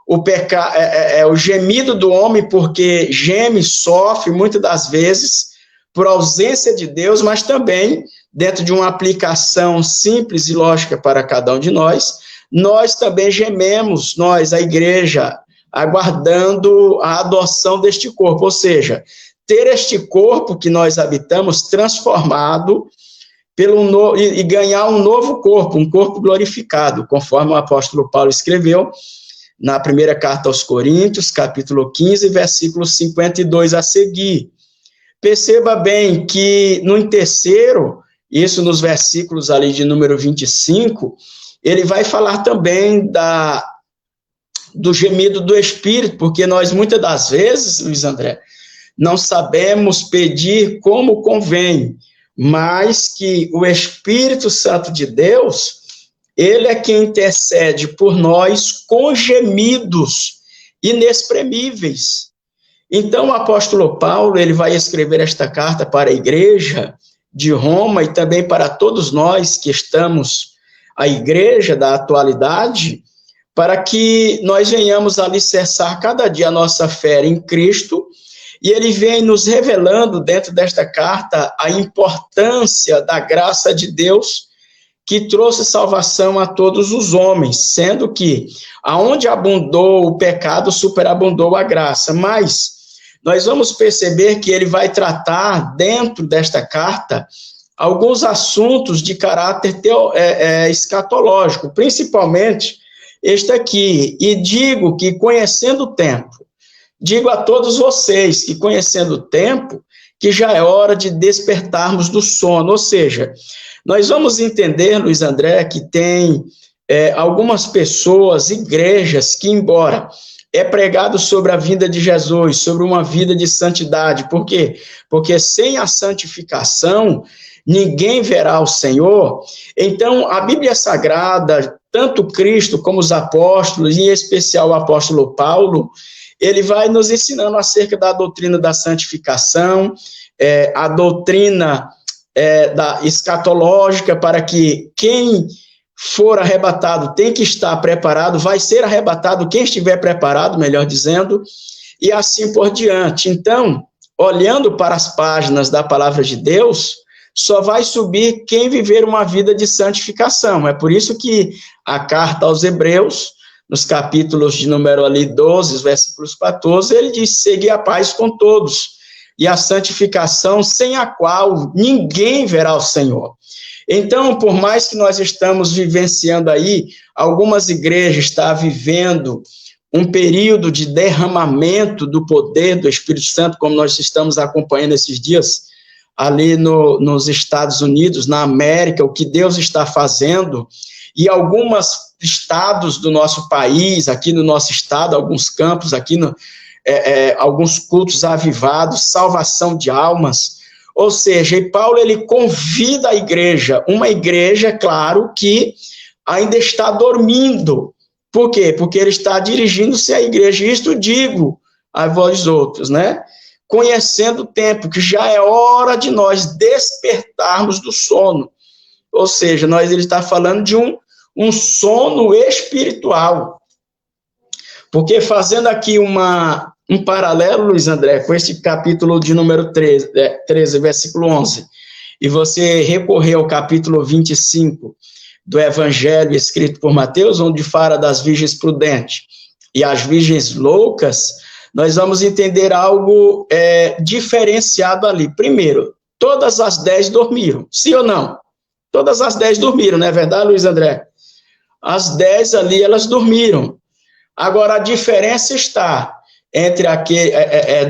o gemido do homem, porque geme, sofre, muitas das vezes, por ausência de Deus, mas também, dentro de uma aplicação simples e lógica para cada um de nós também gememos, nós, a igreja, aguardando a adoção deste corpo, ou seja, ter este corpo que nós habitamos transformado e ganhar um novo corpo, um corpo glorificado, conforme o apóstolo Paulo escreveu na primeira carta aos Coríntios, capítulo 15, versículo 52 a seguir. Perceba bem que no terceiro, isso nos versículos ali de número 25, ele vai falar também do gemido do Espírito, porque nós muitas das vezes, Luiz André, não sabemos pedir como convém, mas que o Espírito Santo de Deus, ele é quem intercede por nós com gemidos inexprimíveis. Então, o apóstolo Paulo, ele vai escrever esta carta para a igreja de Roma e também para todos nós que estamos a igreja da atualidade, para que nós venhamos alicerçar cada dia a nossa fé em Cristo, e ele vem nos revelando dentro desta carta a importância da graça de Deus, que trouxe salvação a todos os homens, sendo que aonde abundou o pecado, superabundou a graça. Mas nós vamos perceber que ele vai tratar dentro desta carta alguns assuntos de caráter escatológico, principalmente este aqui. E digo que conhecendo o tempo, digo a todos vocês que conhecendo o tempo, que já é hora de despertarmos do sono. Ou seja, nós vamos entender, Luiz André, que tem algumas pessoas, igrejas, que embora pregado sobre a vinda de Jesus, sobre uma vida de santidade. Por quê? Porque sem a santificação, ninguém verá o Senhor. Então, a Bíblia Sagrada, tanto Cristo como os apóstolos, em especial o apóstolo Paulo, ele vai nos ensinando acerca da doutrina da santificação, a doutrina da escatológica, para que quem for arrebatado tem que estar preparado, vai ser arrebatado quem estiver preparado, melhor dizendo, e assim por diante. Então, olhando para as páginas da palavra de Deus, só vai subir quem viver uma vida de santificação. É por isso que a carta aos Hebreus, nos capítulos de número ali 12, versículos 14, ele diz: segui a paz com todos, e a santificação sem a qual ninguém verá o Senhor. Então, por mais que nós estamos vivenciando aí, algumas igrejas estão vivendo um período de derramamento do poder do Espírito Santo, como nós estamos acompanhando esses dias, ali nos Estados Unidos, na América, o que Deus está fazendo, e alguns estados do nosso país, aqui no nosso estado, alguns campos aqui alguns cultos avivados, salvação de almas. Ou seja, e Paulo ele convida a igreja, uma igreja, claro, que ainda está dormindo. Por quê? Porque ele está dirigindo-se à igreja. Isto digo a vós outros, né? Conhecendo o tempo, que já é hora de nós despertarmos do sono. Ou seja, ele está falando de um sono espiritual. Porque fazendo aqui um paralelo, Luiz André, com esse capítulo de número 13, versículo 11, e você recorrer ao capítulo 25 do Evangelho escrito por Mateus, onde fala das virgens prudentes e as virgens loucas, nós vamos entender algo diferenciado ali. Primeiro, todas as 10 dormiram, sim ou não? Todas as 10 dormiram, não é verdade, Luiz André? As 10 ali, elas dormiram. Agora, a diferença está entre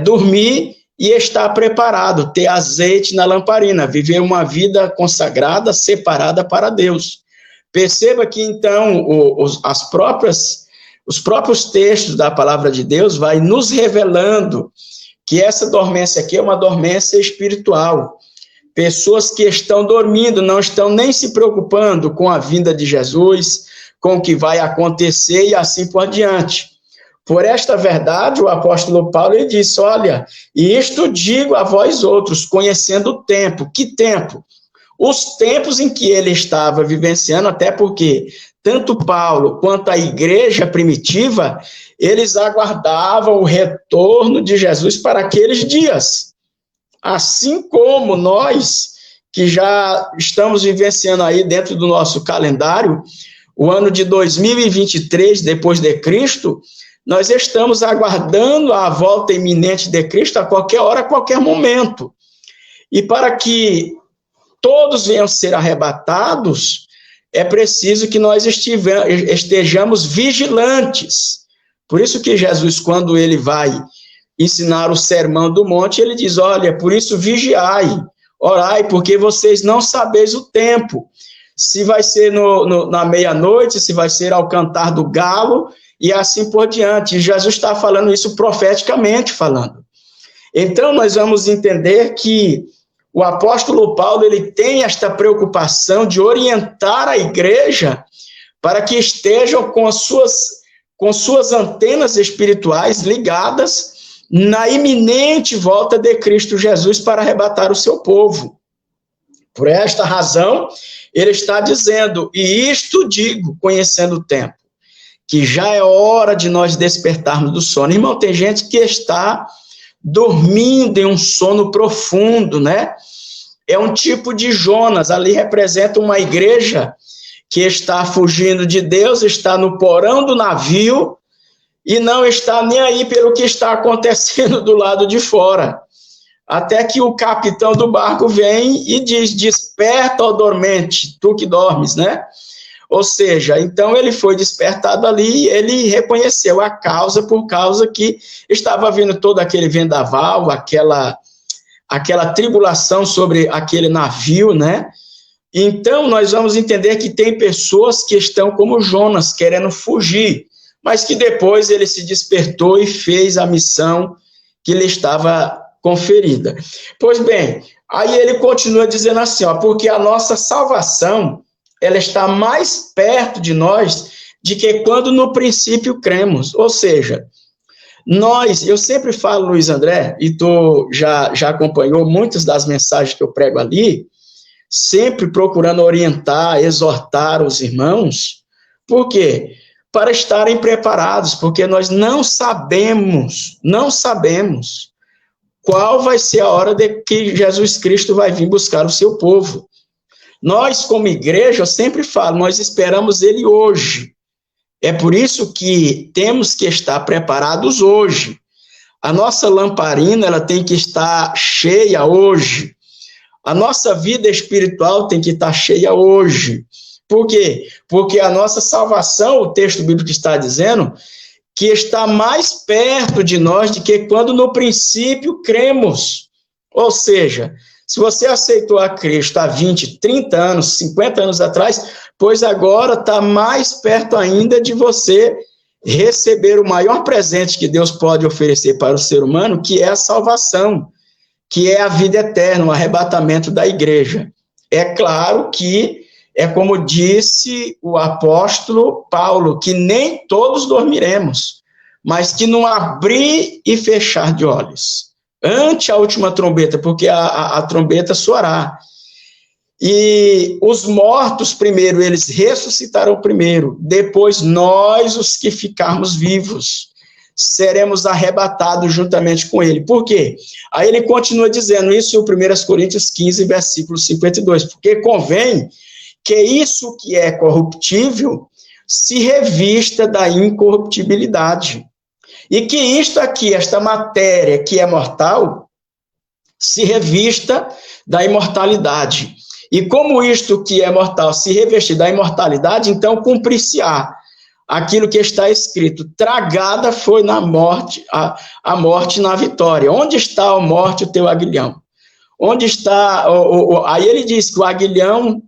dormir e estar preparado, ter azeite na lamparina, viver uma vida consagrada, separada para Deus. Perceba que, então, os próprios textos da palavra de Deus vai nos revelando que essa dormência aqui é uma dormência espiritual. Pessoas que estão dormindo, não estão nem se preocupando com a vinda de Jesus, com o que vai acontecer e assim por diante. Por esta verdade, o apóstolo Paulo ele disse, olha, e isto digo a vós outros, conhecendo o tempo. Que tempo? Os tempos em que ele estava vivenciando, até porque tanto Paulo quanto a igreja primitiva, eles aguardavam o retorno de Jesus para aqueles dias. Assim como nós, que já estamos vivenciando aí dentro do nosso calendário, o ano de 2023, depois de Cristo, nós estamos aguardando a volta iminente de Cristo a qualquer hora, a qualquer momento. E para que todos venham ser arrebatados, é preciso que nós estejamos vigilantes. Por isso que Jesus, quando ele vai ensinar o Sermão do Monte, ele diz, olha, por isso vigiai, orai, porque vocês não sabeis o tempo. Se vai ser na meia-noite, se vai ser ao cantar do galo, e assim por diante. E Jesus está falando isso profeticamente falando. Então, nós vamos entender que o apóstolo Paulo ele tem esta preocupação de orientar a igreja para que estejam com suas antenas espirituais ligadas na iminente volta de Cristo Jesus para arrebatar o seu povo. Por esta razão, ele está dizendo, e isto digo, conhecendo o tempo, que já é hora de nós despertarmos do sono. Irmão, tem gente que está dormindo em um sono profundo, né? É um tipo de Jonas, ali representa uma igreja que está fugindo de Deus, está no porão do navio e não está nem aí pelo que está acontecendo do lado de fora. Até que o capitão do barco vem e diz, desperta, ó dormente, tu que dormes, né? Ou seja, então ele foi despertado ali e ele reconheceu a causa por causa que estava vindo todo aquele vendaval, aquela tribulação sobre aquele navio, né? Então, nós vamos entender que tem pessoas que estão como Jonas, querendo fugir, mas que depois ele se despertou e fez a missão que lhe estava conferida. Pois bem, aí ele continua dizendo assim, ó, porque a nossa salvação, ela está mais perto de nós de que quando no princípio cremos. Ou seja, eu sempre falo, Luiz André, e tu já acompanhou muitas das mensagens que eu prego ali, sempre procurando orientar, exortar os irmãos. Por quê? Para estarem preparados, porque nós não sabemos qual vai ser a hora de que Jesus Cristo vai vir buscar o seu povo. Nós, como igreja, eu sempre falo, nós esperamos ele hoje. É por isso que temos que estar preparados hoje. A nossa lamparina, ela tem que estar cheia hoje. A nossa vida espiritual tem que estar cheia hoje. Por quê? Porque a nossa salvação, o texto bíblico está dizendo, que está mais perto de nós do que quando no princípio cremos. Ou seja, se você aceitou a Cristo há 20, 30 anos, 50 anos atrás, pois agora está mais perto ainda de você receber o maior presente que Deus pode oferecer para o ser humano, que é a salvação, que é a vida eterna, o arrebatamento da igreja. É claro que é como disse o apóstolo Paulo, que nem todos dormiremos, mas que não abrir e fechar de olhos, ante a última trombeta, porque a trombeta soará. E os mortos primeiro, eles ressuscitarão primeiro, depois nós, os que ficarmos vivos, seremos arrebatados juntamente com ele. Por quê? Aí ele continua dizendo isso em 1 Coríntios 15, versículo 52, porque convém que isso que é corruptível se revista da incorruptibilidade, e que isto aqui, esta matéria que é mortal, se revista da imortalidade. E como isto que é mortal se revestir da imortalidade, então cumprir-se-á aquilo que está escrito: tragada foi na morte, a morte na vitória. Onde está a morte, o teu aguilhão? Onde está... Aí ele diz que o aguilhão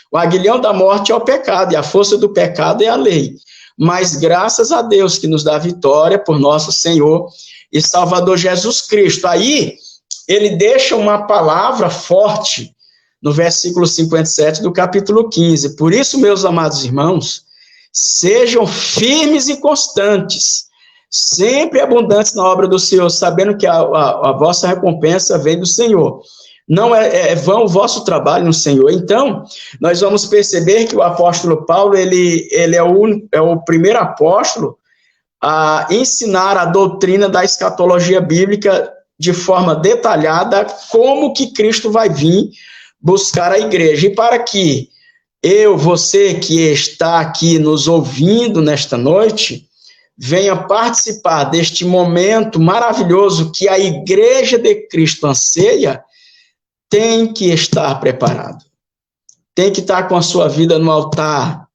o aguilhão da morte é o pecado, e a força do pecado é a lei. Mas graças a Deus que nos dá vitória por nosso Senhor e Salvador Jesus Cristo. Aí ele deixa uma palavra forte no versículo 57 do capítulo 15. Por isso, meus amados irmãos, sejam firmes e constantes, sempre abundantes na obra do Senhor, sabendo que a vossa recompensa vem do Senhor. Não é vão o vosso trabalho no Senhor. Então, nós vamos perceber que o apóstolo Paulo, ele é o primeiro apóstolo a ensinar a doutrina da escatologia bíblica de forma detalhada, como que Cristo vai vir buscar a igreja. E para que você que está aqui nos ouvindo nesta noite, venha participar deste momento maravilhoso que a igreja de Cristo anseia, tem que estar preparado. Tem que estar com a sua vida no altar,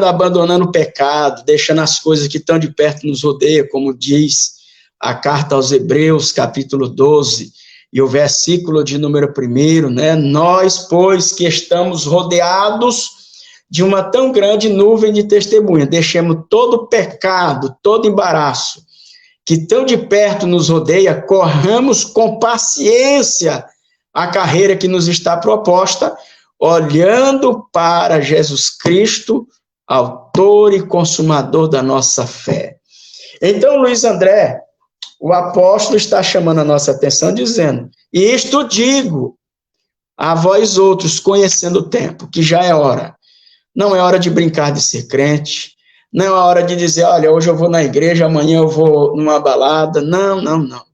abandonando o pecado, deixando as coisas que estão de perto nos rodeiam, como diz a carta aos Hebreus, capítulo 12, e o versículo de número 1, né? Nós, pois, que estamos rodeados de uma tão grande nuvem de testemunha, deixemos todo o pecado, todo embaraço, que tão de perto nos rodeia, corramos com paciência a carreira que nos está proposta, olhando para Jesus Cristo, autor e consumador da nossa fé. Então, Luiz André, o apóstolo está chamando a nossa atenção, dizendo: isto digo a vós outros, conhecendo o tempo, que já é hora. Não é hora de brincar de ser crente, não é hora de dizer, olha, hoje eu vou na igreja, amanhã eu vou numa balada. Não, não, não.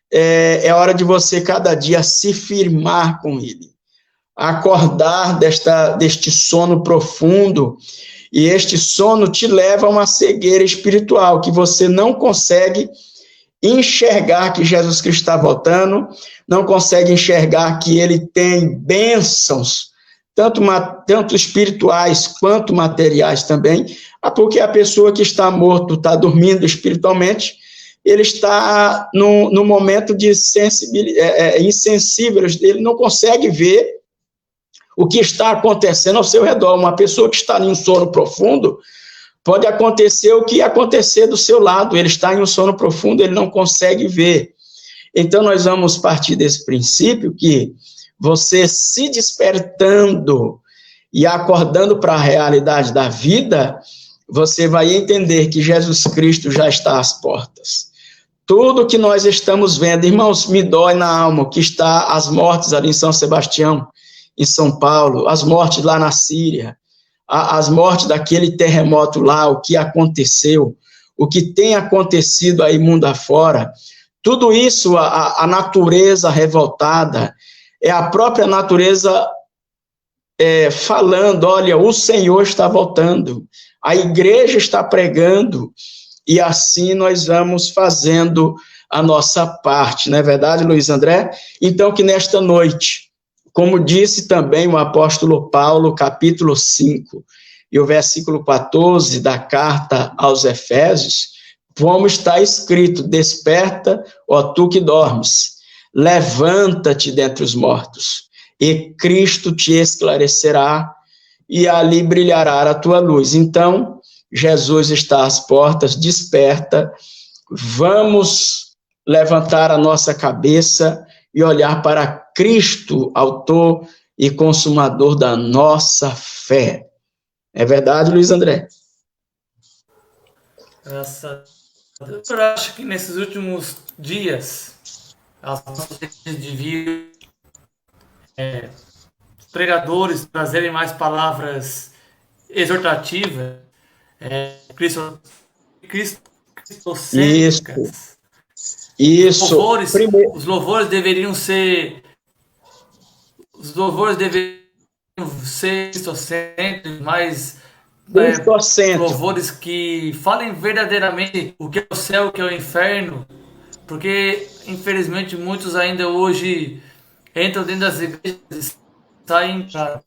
É hora de você, cada dia, se firmar com ele, acordar deste sono profundo, e este sono te leva a uma cegueira espiritual, que você não consegue enxergar que Jesus Cristo está voltando, não consegue enxergar que ele tem bênçãos, tanto espirituais quanto materiais também, porque a pessoa que está morto, está dormindo espiritualmente, ele está no momento de insensível, ele não consegue ver o que está acontecendo ao seu redor. Uma pessoa que está em um sono profundo, pode acontecer o que ia acontecer do seu lado, ele está em um sono profundo, ele não consegue ver. Então, nós vamos partir desse princípio que você se despertando e acordando para a realidade da vida, você vai entender que Jesus Cristo já está às portas. Tudo que nós estamos vendo, irmãos, me dói na alma, que está as mortes ali em São Sebastião, em São Paulo, as mortes lá na Síria, as mortes daquele terremoto lá, o que aconteceu, o que tem acontecido aí mundo afora, tudo isso, a natureza revoltada, é a própria natureza falando, olha, o Senhor está voltando, a igreja está pregando, e assim nós vamos fazendo a nossa parte, não é verdade, Luiz André? Então, que nesta noite, como disse também o apóstolo Paulo, capítulo 5, e o versículo 14 da carta aos Efésios, como está escrito: desperta, ó tu que dormes, levanta-te dentre os mortos, e Cristo te esclarecerá. e ali brilhará a tua luz. Então, Jesus está às portas, desperta, vamos levantar a nossa cabeça e olhar para Cristo, autor e consumador da nossa fé. É verdade, Luiz André? Eu acho que nesses últimos dias, as nossas igrejas deviam, os pregadores trazerem mais palavras exortativas, cristocêntricas. Isso. Os louvores deveriam ser cristocêntricos, mas louvores que falem verdadeiramente o que é o céu, o que é o inferno, porque infelizmente muitos ainda hoje entram dentro das igrejas e saem para...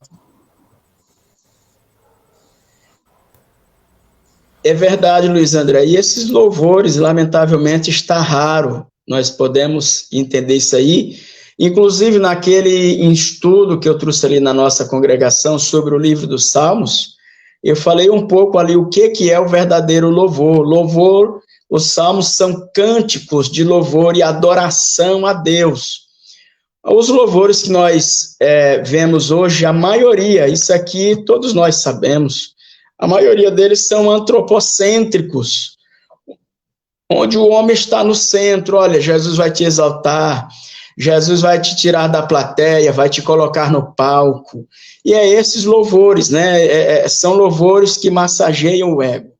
É verdade, Luiz André. E esses louvores, lamentavelmente, está raro. Nós podemos entender isso aí. Inclusive, naquele estudo que eu trouxe ali na nossa congregação sobre o livro dos Salmos, eu falei um pouco ali o que é o verdadeiro louvor. Louvor, os salmos são cânticos de louvor e adoração a Deus. Os louvores que nós vemos hoje, a maioria, isso aqui todos nós sabemos, a maioria deles são antropocêntricos, onde o homem está no centro. Olha, Jesus vai te exaltar, Jesus vai te tirar da plateia, vai te colocar no palco. E é esses louvores, né? São louvores que massageiam o ego.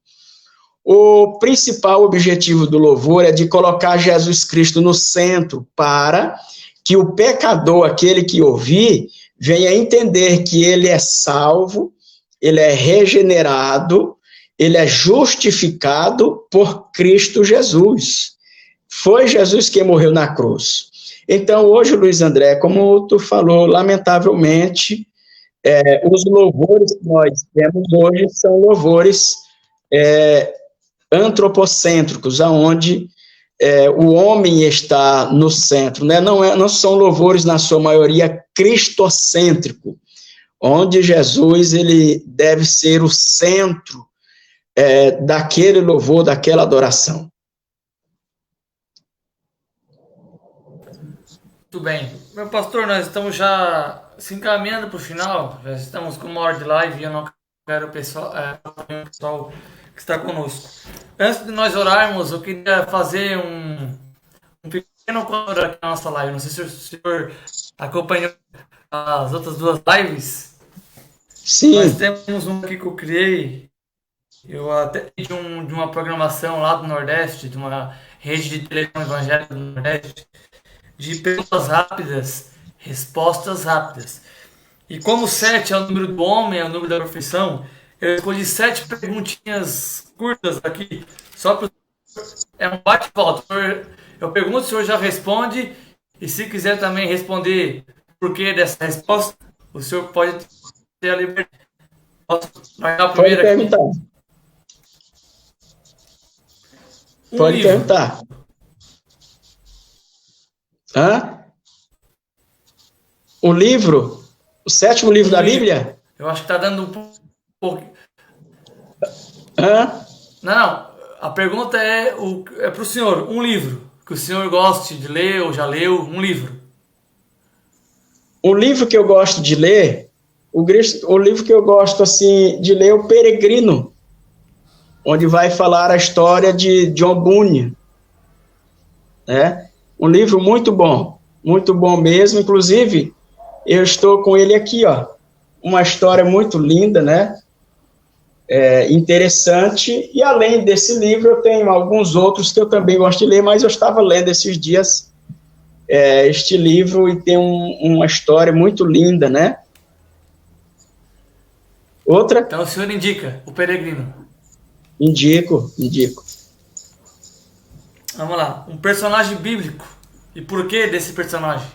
O principal objetivo do louvor é de colocar Jesus Cristo no centro, para que o pecador, aquele que ouvir, venha entender que ele é salvo, ele é regenerado, ele é justificado por Cristo Jesus. Foi Jesus quem morreu na cruz. Então, hoje, Luiz André, como tu falou, lamentavelmente, os louvores que nós temos hoje são louvores antropocêntricos, aonde o homem está no centro, né? Não são louvores, na sua maioria, cristocêntrico, onde Jesus ele deve ser o centro daquele louvor, daquela adoração. Muito bem. Meu pastor, nós estamos já se encaminhando para o final, já estamos com 1 hora de live e eu não quero o pessoal que está conosco. Antes de nós orarmos, eu queria fazer um pequeno quadro aqui na nossa live. Não sei se o senhor acompanhou as outras duas lives. Sim. Nós temos um aqui que eu criei. Eu até de uma programação lá do Nordeste, de uma rede de televisão evangélica do Nordeste, de perguntas rápidas, respostas rápidas. E como 7 é o número do homem, é o número da profissão, eu escolhi 7 perguntinhas curtas aqui, só para um bate-volta. Eu pergunto, o senhor já responde, e se quiser também responder o porquê dessa resposta, o senhor pode ter a liberdade. Posso marcar a primeira aqui? Pode perguntar. O livro? O 7º livro da Bíblia? Eu acho que está dando um pouco... Não, a pergunta é para o senhor, um livro que o senhor goste de ler ou já leu, um livro. O livro que eu gosto de ler, o livro que eu gosto assim, de ler é O Peregrino, onde vai falar a história de John Bunyan. Um livro muito bom mesmo, inclusive eu estou com ele aqui, ó, uma história muito linda, né? Interessante, e além desse livro eu tenho alguns outros que eu também gosto de ler, mas eu estava lendo esses dias este livro e tem uma história muito linda, né? Outra? Então o senhor indica O Peregrino. Indico. Vamos lá, um personagem bíblico, e por que desse personagem?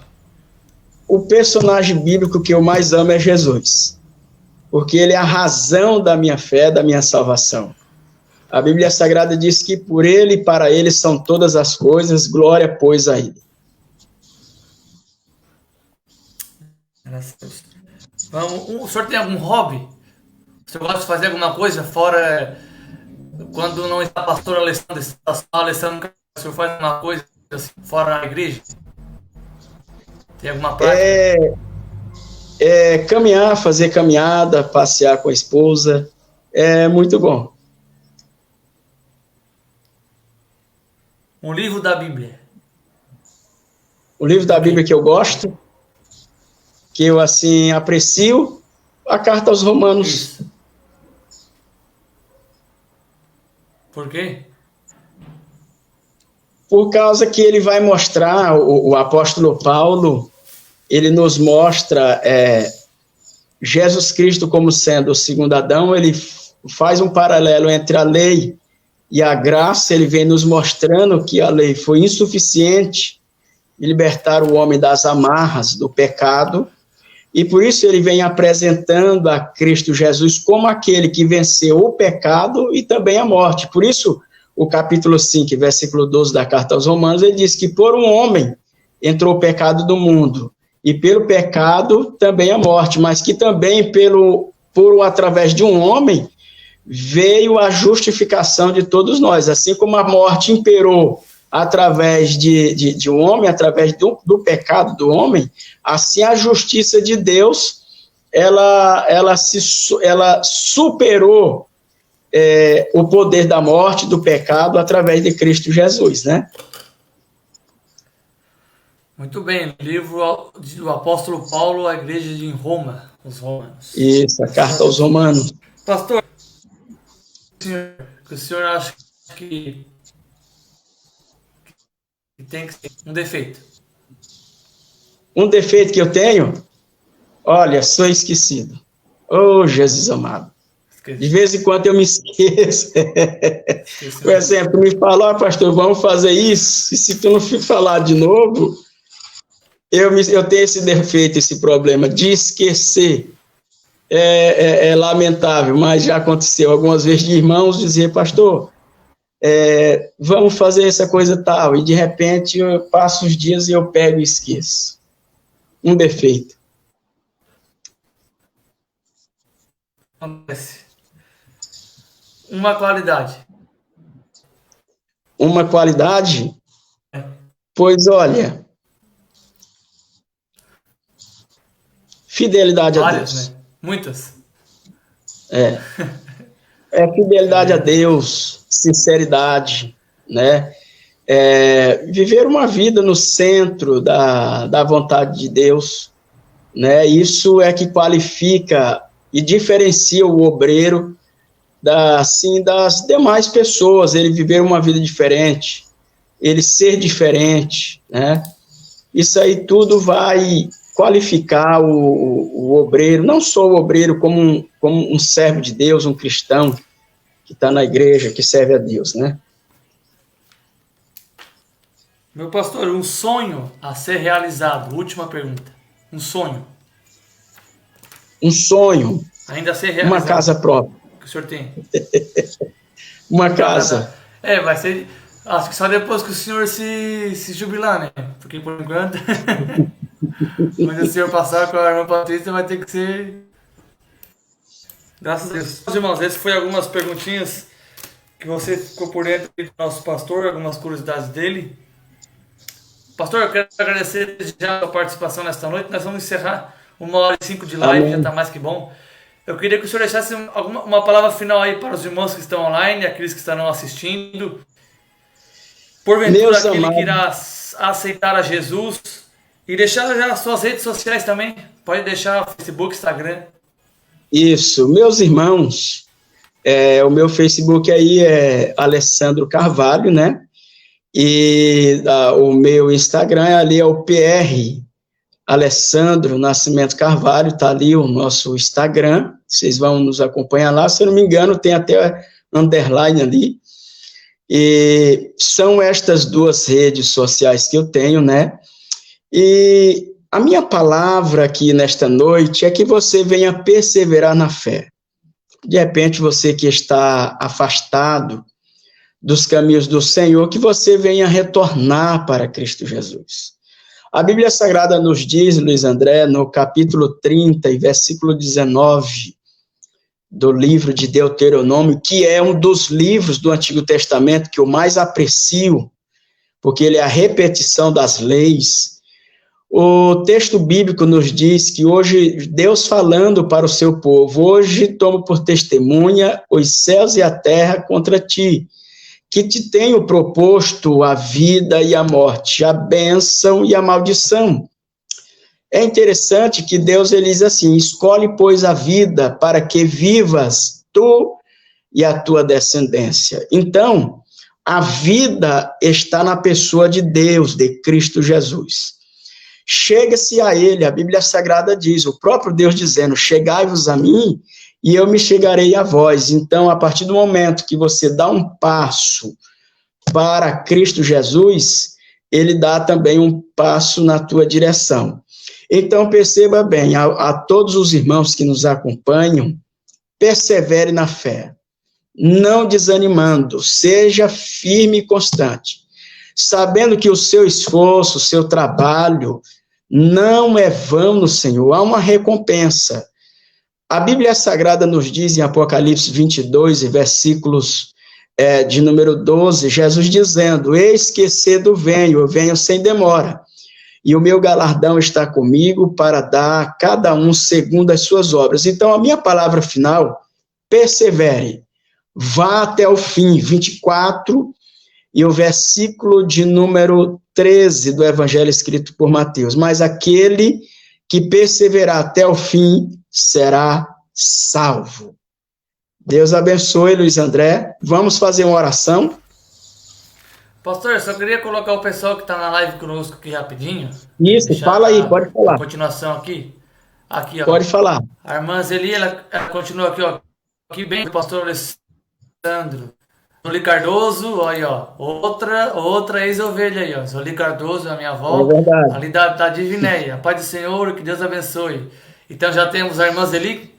O personagem bíblico que eu mais amo é Jesus, porque ele é a razão da minha fé, da minha salvação. A Bíblia Sagrada diz que por ele e para ele são todas as coisas, glória, pois, a ele. O senhor tem algum hobby? Você gosta de fazer alguma coisa fora quando não está pastor Alessandro, está só Alessandro, o senhor faz alguma coisa assim, fora da igreja? Tem alguma prática? Caminhar, fazer caminhada, passear com a esposa, é muito bom. Um livro da Bíblia. O livro da Bíblia que eu gosto, que eu, assim, aprecio, a Carta aos Romanos. Isso. Por quê? Por causa que ele vai mostrar, o apóstolo Paulo, ele nos mostra Jesus Cristo como sendo o segundo Adão, ele faz um paralelo entre a lei e a graça, ele vem nos mostrando que a lei foi insuficiente em libertar o homem das amarras do pecado, e por isso ele vem apresentando a Cristo Jesus como aquele que venceu o pecado e também a morte. Por isso, o capítulo 5, versículo 12 da Carta aos Romanos, ele diz que por um homem entrou o pecado do mundo, e pelo pecado também a morte, mas que também através de um homem veio a justificação de todos nós. Assim como a morte imperou através de um homem, através do pecado do homem, assim a justiça de Deus, ela superou o poder da morte, do pecado, através de Cristo Jesus, né? Muito bem, livro do apóstolo Paulo à igreja de Roma, os Romanos. Isso, a Carta aos Romanos. Pastor, o senhor acha que tem que ser um defeito? Um defeito que eu tenho? Olha, sou esquecido. Oh, Jesus amado. De vez em quando eu me esqueço. Por exemplo, me fala, pastor, vamos fazer isso, e se tu não falar de novo, eu tenho esse defeito, esse problema de esquecer. É lamentável, mas já aconteceu algumas vezes de irmãos dizer, pastor, vamos fazer essa coisa tal, e de repente eu passo os dias e eu pego e esqueço. Um defeito. Uma qualidade. Uma qualidade? Pois olha, fidelidade a Deus. Né? Muitas. Fidelidade a Deus, sinceridade, né? Viver uma vida no centro da vontade de Deus, né? Isso é que qualifica e diferencia o obreiro das demais pessoas, ele viver uma vida diferente, ele ser diferente, né? Isso aí tudo vai qualificar o obreiro, não só o obreiro como um servo de Deus, um cristão que está na igreja, que serve a Deus, né? Meu pastor, um sonho a ser realizado. Última pergunta. Um sonho. Um sonho. Ainda a ser realizado. Uma casa própria. Que o senhor tem? Uma casa. Vai ser... Acho que só depois que o senhor se jubilar, né? Porque por enquanto... Quando o senhor passar com a irmã Patrícia, vai ter que ser... Graças a Deus. Irmãos, essas foram algumas perguntinhas que você ficou por dentro do nosso pastor, algumas curiosidades dele. Pastor, eu quero agradecer já a participação nesta noite. Nós vamos encerrar 1h05 de live, Amém. Já está mais que bom. Eu queria que o senhor deixasse uma palavra final aí para os irmãos que estão online e aqueles que estarão assistindo. Porventura, aquele que irá aceitar a Jesus. E deixar já as suas redes sociais também. Pode deixar Facebook, Instagram. Isso. Meus irmãos, o meu Facebook aí é Alessandro Carvalho, né? E o meu Instagram ali é o PR Alessandro Nascimento Carvalho, está ali o nosso Instagram, vocês vão nos acompanhar lá, se eu não me engano tem até underline ali, e são estas duas redes sociais que eu tenho, né, e a minha palavra aqui nesta noite é que você venha perseverar na fé. De repente você que está afastado dos caminhos do Senhor, que você venha retornar para Cristo Jesus. A Bíblia Sagrada nos diz, Luiz André, no capítulo 30 e versículo 19, do livro de Deuteronômio, que é um dos livros do Antigo Testamento que eu mais aprecio, porque ele é a repetição das leis. O texto bíblico nos diz que hoje, Deus falando para o seu povo, hoje tomo por testemunha os céus e a terra contra ti, que te tenho proposto a vida e a morte, a bênção e a maldição. É interessante que Deus, ele diz assim, escolhe, pois, a vida para que vivas tu e a tua descendência. Então, a vida está na pessoa de Deus, de Cristo Jesus. Chega-se a ele, a Bíblia Sagrada diz, o próprio Deus dizendo, chegai-vos a mim e eu me chegarei a vós. Então, a partir do momento que você dá um passo para Cristo Jesus, ele dá também um passo na tua direção. Então, perceba bem, a todos os irmãos que nos acompanham, persevere na fé, não desanimando, seja firme e constante, sabendo que o seu esforço, o seu trabalho, não é vão no Senhor, há uma recompensa. A Bíblia Sagrada nos diz em Apocalipse 22, versículos de número 12, Jesus dizendo, eis que cedo venho, eu venho sem demora, e o meu galardão está comigo para dar a cada um segundo as suas obras. Então, a minha palavra final, persevere, vá até o fim, 24, e o versículo de número 13 do Evangelho escrito por Mateus. Mas aquele que perseverar até o fim será salvo. Deus abençoe, Luiz André. Vamos fazer uma oração? Pastor, só queria colocar o pessoal que está na live conosco aqui rapidinho. Isso, fala aí, pode falar. Continuação aqui. Aqui, ó. Pode falar. A irmã Zeli, ela continua aqui, ó. Aqui bem, o pastor Alessandro. Zoli Cardoso, aí, ó. Outra ex-ovelha aí, ó. Zoli Cardoso, a minha avó. É verdade. Ali da Divinéia. Paz do Senhor, que Deus abençoe. Então já temos a irmã Zeli,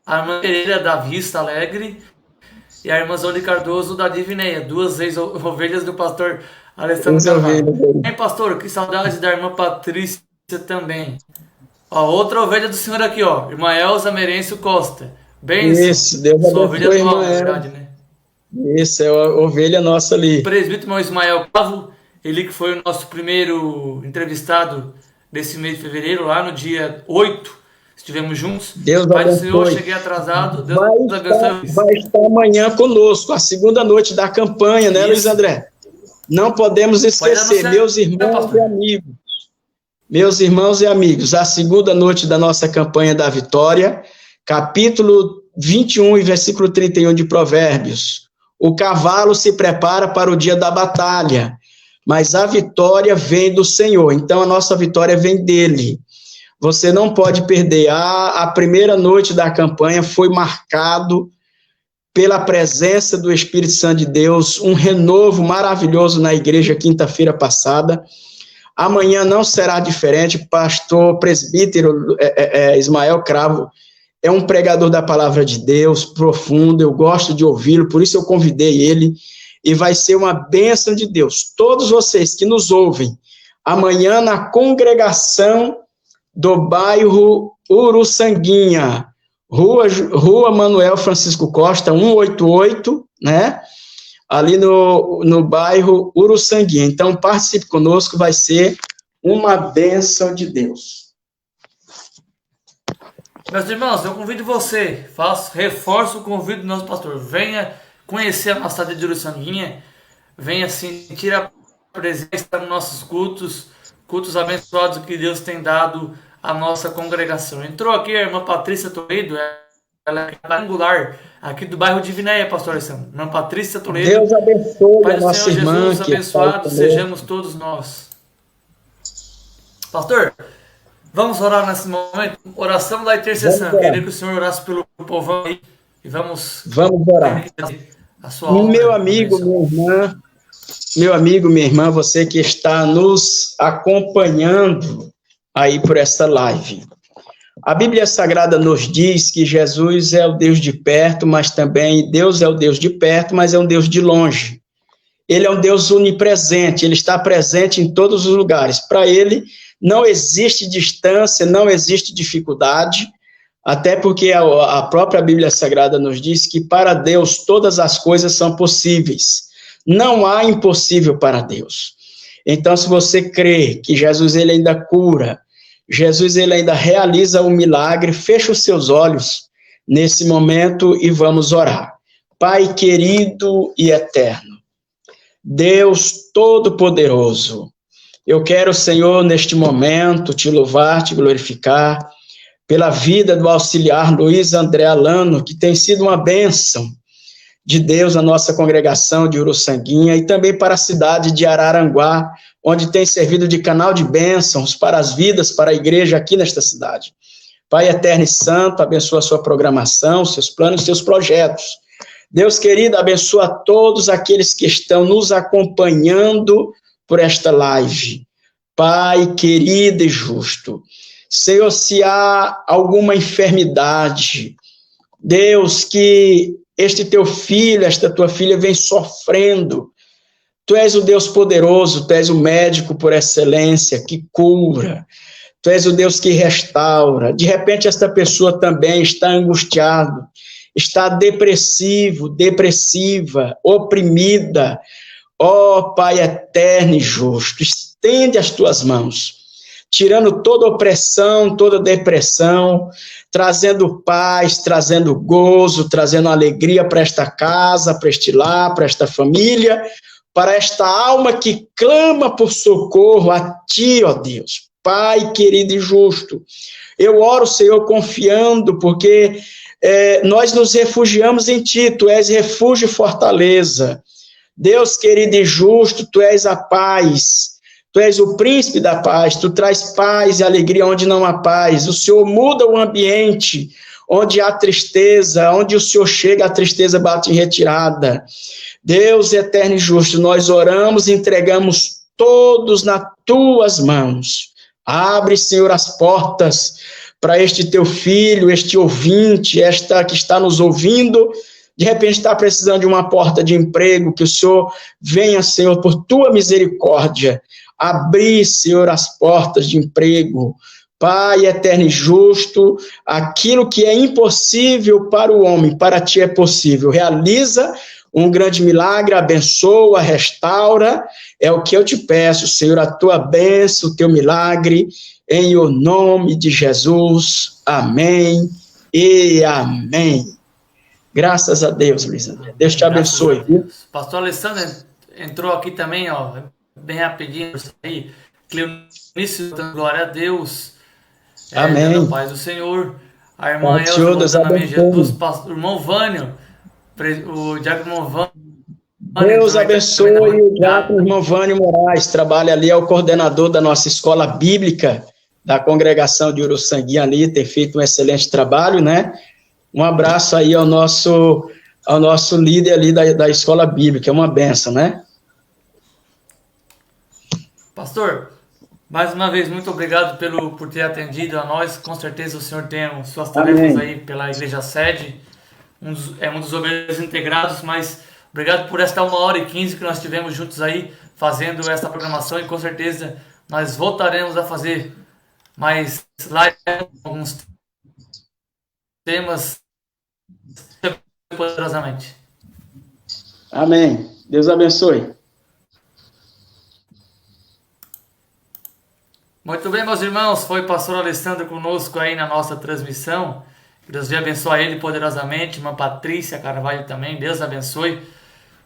a irmã Pereira da Vista Alegre. E a irmã Zoli Cardoso da Divinéia, duas ex-ovelhas do pastor Alessandro Carvalho. Hein, pastor, que saudade da irmã Patrícia também. Ó, outra ovelha do senhor aqui, ó, irmã Elza Merencio Costa. Bem, isso, Deus abençoe, ovelha atual, na verdade, né? Isso, é a ovelha nossa ali. O presbítero irmão Ismael Pavo, ele que foi o nosso primeiro entrevistado desse mês de fevereiro, lá no dia 8. Estivemos juntos. Deus Pai do abençoe. Senhor, cheguei atrasado. Deus abençoe. Vai estar amanhã conosco, a segunda noite da campanha, né, Luiz André? Não podemos esquecer, meus irmãos e amigos. Meus irmãos e amigos, a segunda noite da nossa campanha da vitória, capítulo 21 e versículo 31 de Provérbios. O cavalo se prepara para o dia da batalha, mas a vitória vem do Senhor. Então, a nossa vitória vem dele. Você não pode perder. A primeira noite da campanha foi marcado pela presença do Espírito Santo de Deus, um renovo maravilhoso na igreja quinta-feira passada. Amanhã não será diferente. Pastor presbítero Ismael Cravo é um pregador da palavra de Deus, profundo, eu gosto de ouvi-lo, por isso eu convidei ele, e vai ser uma bênção de Deus. Todos vocês que nos ouvem, amanhã na congregação do bairro Uruçanguinha, Rua Manuel Francisco Costa, 188, né? Ali no bairro Uruçanguinha. Então, participe conosco, vai ser uma bênção de Deus. Meus irmãos, eu convido você, reforço o convite do nosso pastor, venha conhecer a nossa cidade de Uruçanguinha, venha sentir a presença nos nossos cultos abençoados que Deus tem dado à nossa congregação. Entrou aqui a irmã Patrícia Toledo, ela é angular aqui do bairro de Divinéia, pastor Alessandro. Irmã Patrícia Toledo. Deus abençoe Pai a nossa Senhor irmã. Jesus, abençoados sejamos todos nós. Pastor, vamos orar nesse momento, oração da intercessão. Queria que o Senhor orasse pelo povão aí e vamos orar. A sua obra, meu amigo, minha irmã, você que está nos acompanhando aí por esta live. A Bíblia Sagrada nos diz que Jesus é o Deus de perto, mas também Deus é o Deus de perto, mas é um Deus de longe. Ele é um Deus onipresente, ele está presente em todos os lugares. Para ele não existe distância, não existe dificuldade. Até porque a própria Bíblia Sagrada nos diz que para Deus todas as coisas são possíveis. Não há impossível para Deus. Então, se você crê que Jesus ele ainda cura, Jesus ele ainda realiza o milagre, feche os seus olhos nesse momento e vamos orar. Pai querido e eterno, Deus Todo-Poderoso, eu quero, Senhor, neste momento, te louvar, te glorificar, pela vida do auxiliar Luiz André Alano, que tem sido uma bênção de Deus na nossa congregação de Uruçanguinha, e também para a cidade de Araranguá, onde tem servido de canal de bênçãos para as vidas, para a igreja aqui nesta cidade. Pai eterno e santo, abençoa a sua programação, seus planos, seus projetos. Deus querido, abençoa todos aqueles que estão nos acompanhando por esta live. Pai querido e justo, Senhor, se há alguma enfermidade, Deus, que este teu filho, esta tua filha vem sofrendo, tu és o Deus poderoso, tu és o médico por excelência, que cura, tu és o Deus que restaura. De repente esta pessoa também está angustiada, está depressivo, depressiva, oprimida. Ó Pai eterno e justo, estende as tuas mãos, tirando toda opressão, toda depressão, trazendo paz, trazendo gozo, trazendo alegria para esta casa, para este lar, para esta família, para esta alma que clama por socorro a Ti, ó Deus. Pai querido e justo, eu oro, Senhor, confiando, porque nós nos refugiamos em Ti, Tu és refúgio e fortaleza. Deus querido e justo, Tu és a paz, Tu és o príncipe da paz, Tu traz paz e alegria onde não há paz. O Senhor muda o ambiente onde há tristeza, onde o Senhor chega, a tristeza bate em retirada. Deus eterno e justo, nós oramos e entregamos todos nas Tuas mãos. Abre, Senhor, as portas para este Teu filho, este ouvinte, esta que está nos ouvindo, de repente está precisando de uma porta de emprego, que o Senhor venha, Senhor, por Tua misericórdia, abrir, Senhor, as portas de emprego. Pai eterno e justo, aquilo que é impossível para o homem, para Ti é possível. Realiza um grande milagre, abençoa, restaura, é o que eu te peço, Senhor, a Tua bênção, o Teu milagre, em o nome de Jesus. Amém e amém. Graças a Deus, Luiz André. Deus te abençoe. Pastor Alessandro entrou aqui também, ó, bem rapidinho, aí. Cleonice, glória a Deus. Amém. Paz do Senhor. A irmã Elza, Jesus, o irmão Vânio, o diácono Vânio. Deus abençoe o diácono irmão Vânio Moraes, trabalha ali, é o coordenador da nossa escola bíblica, da congregação de Uruçanguinha ali, tem feito um excelente trabalho, né? Um abraço aí ao nosso líder ali da escola bíblica, é uma benção, né? Pastor, mais uma vez, muito obrigado por ter atendido a nós. Com certeza o senhor tem suas tarefas aí pela igreja sede, um dos obreiros integrados, mas obrigado por esta 1h15 que nós tivemos juntos aí, fazendo esta programação, e com certeza nós voltaremos a fazer mais lives, alguns temas poderosamente. Amém. Deus abençoe. Muito bem, meus irmãos, foi o pastor Alessandro conosco aí na nossa transmissão. Que Deus abençoe ele poderosamente, irmã Patrícia Carvalho também, Deus abençoe.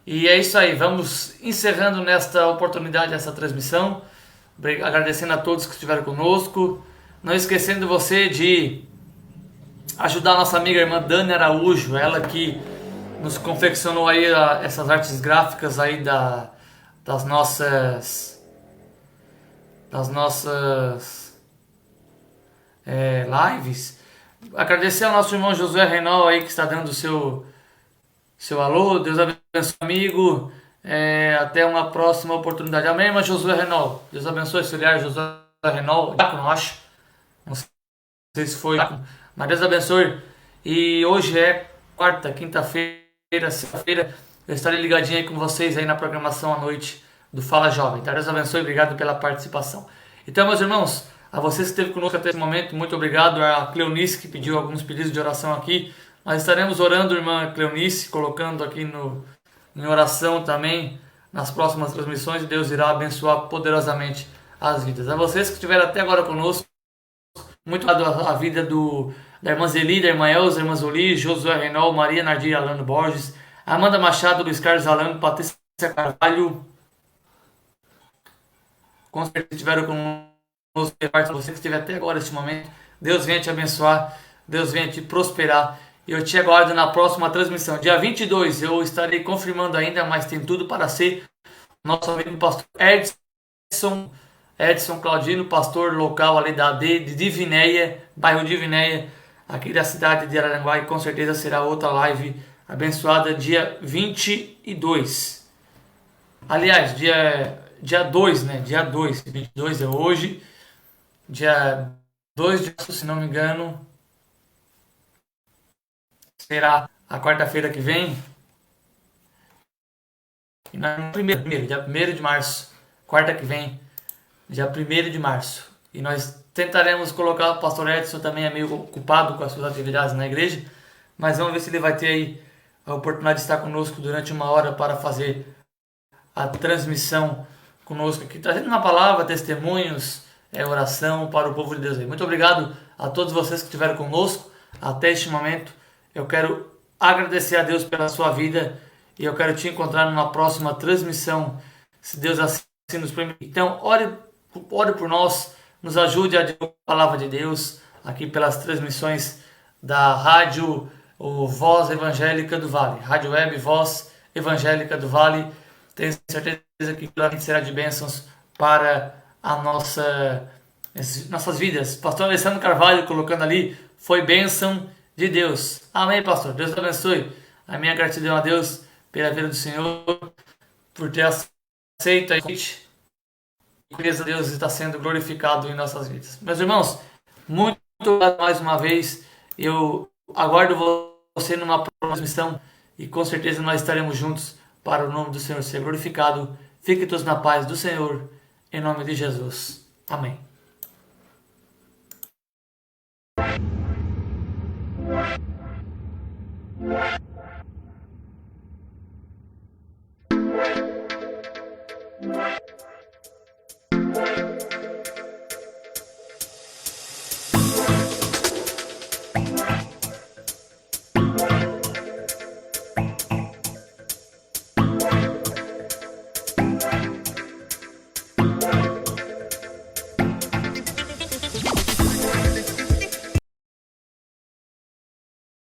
E é isso aí, vamos encerrando nesta oportunidade essa transmissão, agradecendo a todos que estiveram conosco, não esquecendo você de ajudar a nossa amiga irmã Dani Araújo, ela que nos confeccionou aí essas artes gráficas aí das nossas lives. Agradecer ao nosso irmão Josué Renal aí que está dando o seu alô. Deus abençoe, amigo. Até uma próxima oportunidade. Amém, irmão Josué Renal. Deus abençoe, auxiliar Josué Renal. Diácono, acho. Não sei se foi. Mas Deus abençoe. E hoje é quarta, quinta-feira, sexta-feira. Eu estarei ligadinho aí com vocês aí na programação à noite do Fala Jovem. Deus abençoe. Obrigado pela participação. Então, meus irmãos, A vocês que esteve conosco até esse momento, muito obrigado. A Cleonice, que pediu alguns pedidos de oração aqui. Nós estaremos orando, irmã Cleonice, colocando aqui em oração também nas próximas transmissões. Deus irá abençoar poderosamente as vidas. A vocês que estiveram até agora conosco, muito obrigado a vida da irmã Zeli, da irmã Elza, da irmã Zoli, Josué Renol, Maria Nardir Alano Borges, Amanda Machado, Luiz Carlos Alano, Patrícia Carvalho. Com certeza estiveram conosco, você que esteve até agora neste momento. Deus venha te abençoar, Deus venha te prosperar. E eu te aguardo na próxima transmissão. Dia 22 eu estarei confirmando ainda, mas tem tudo para ser. Nosso amigo pastor Edson Claudino, pastor local ali da AD de Divinéia, bairro Divinéia, aqui da cidade de Araranguá, e com certeza será outra live abençoada dia 22. Aliás, dia 2, né? Dia 2, 22 é hoje. Dia 2 de março, se não me engano, será a quarta-feira que vem. E dia 1º de março, quarta que vem, dia 1º de março. E nós tentaremos colocar o pastor Edson, também é meio ocupado com as suas atividades na igreja, mas vamos ver se ele vai ter aí a oportunidade de estar conosco durante 1 hora para fazer a transmissão conosco aqui, trazendo uma palavra, testemunhos, oração para o povo de Deus aí. Muito obrigado a todos vocês que estiveram conosco até este momento. Eu quero agradecer a Deus pela sua vida e eu quero te encontrar numa próxima transmissão, se Deus assim nos permitir. Então, ore por nós, nos ajude a divulgar a palavra de Deus aqui pelas transmissões da Rádio Voz Evangélica do Vale, Rádio Web Voz Evangélica do Vale. Tenho certeza que claramente será de bênçãos para nossas vidas. Pastor Alessandro Carvalho colocando ali, foi bênção de Deus. Amém, pastor. Deus abençoe. A minha gratidão a Deus pela vida do Senhor, por ter aceito a gente. E Deus está sendo glorificado em nossas vidas. Meus irmãos, muito obrigado mais uma vez. Eu aguardo você numa próxima missão e com certeza nós estaremos juntos para o nome do Senhor ser glorificado. Fiquem todos na paz do Senhor, em nome de Jesus. Amém. What?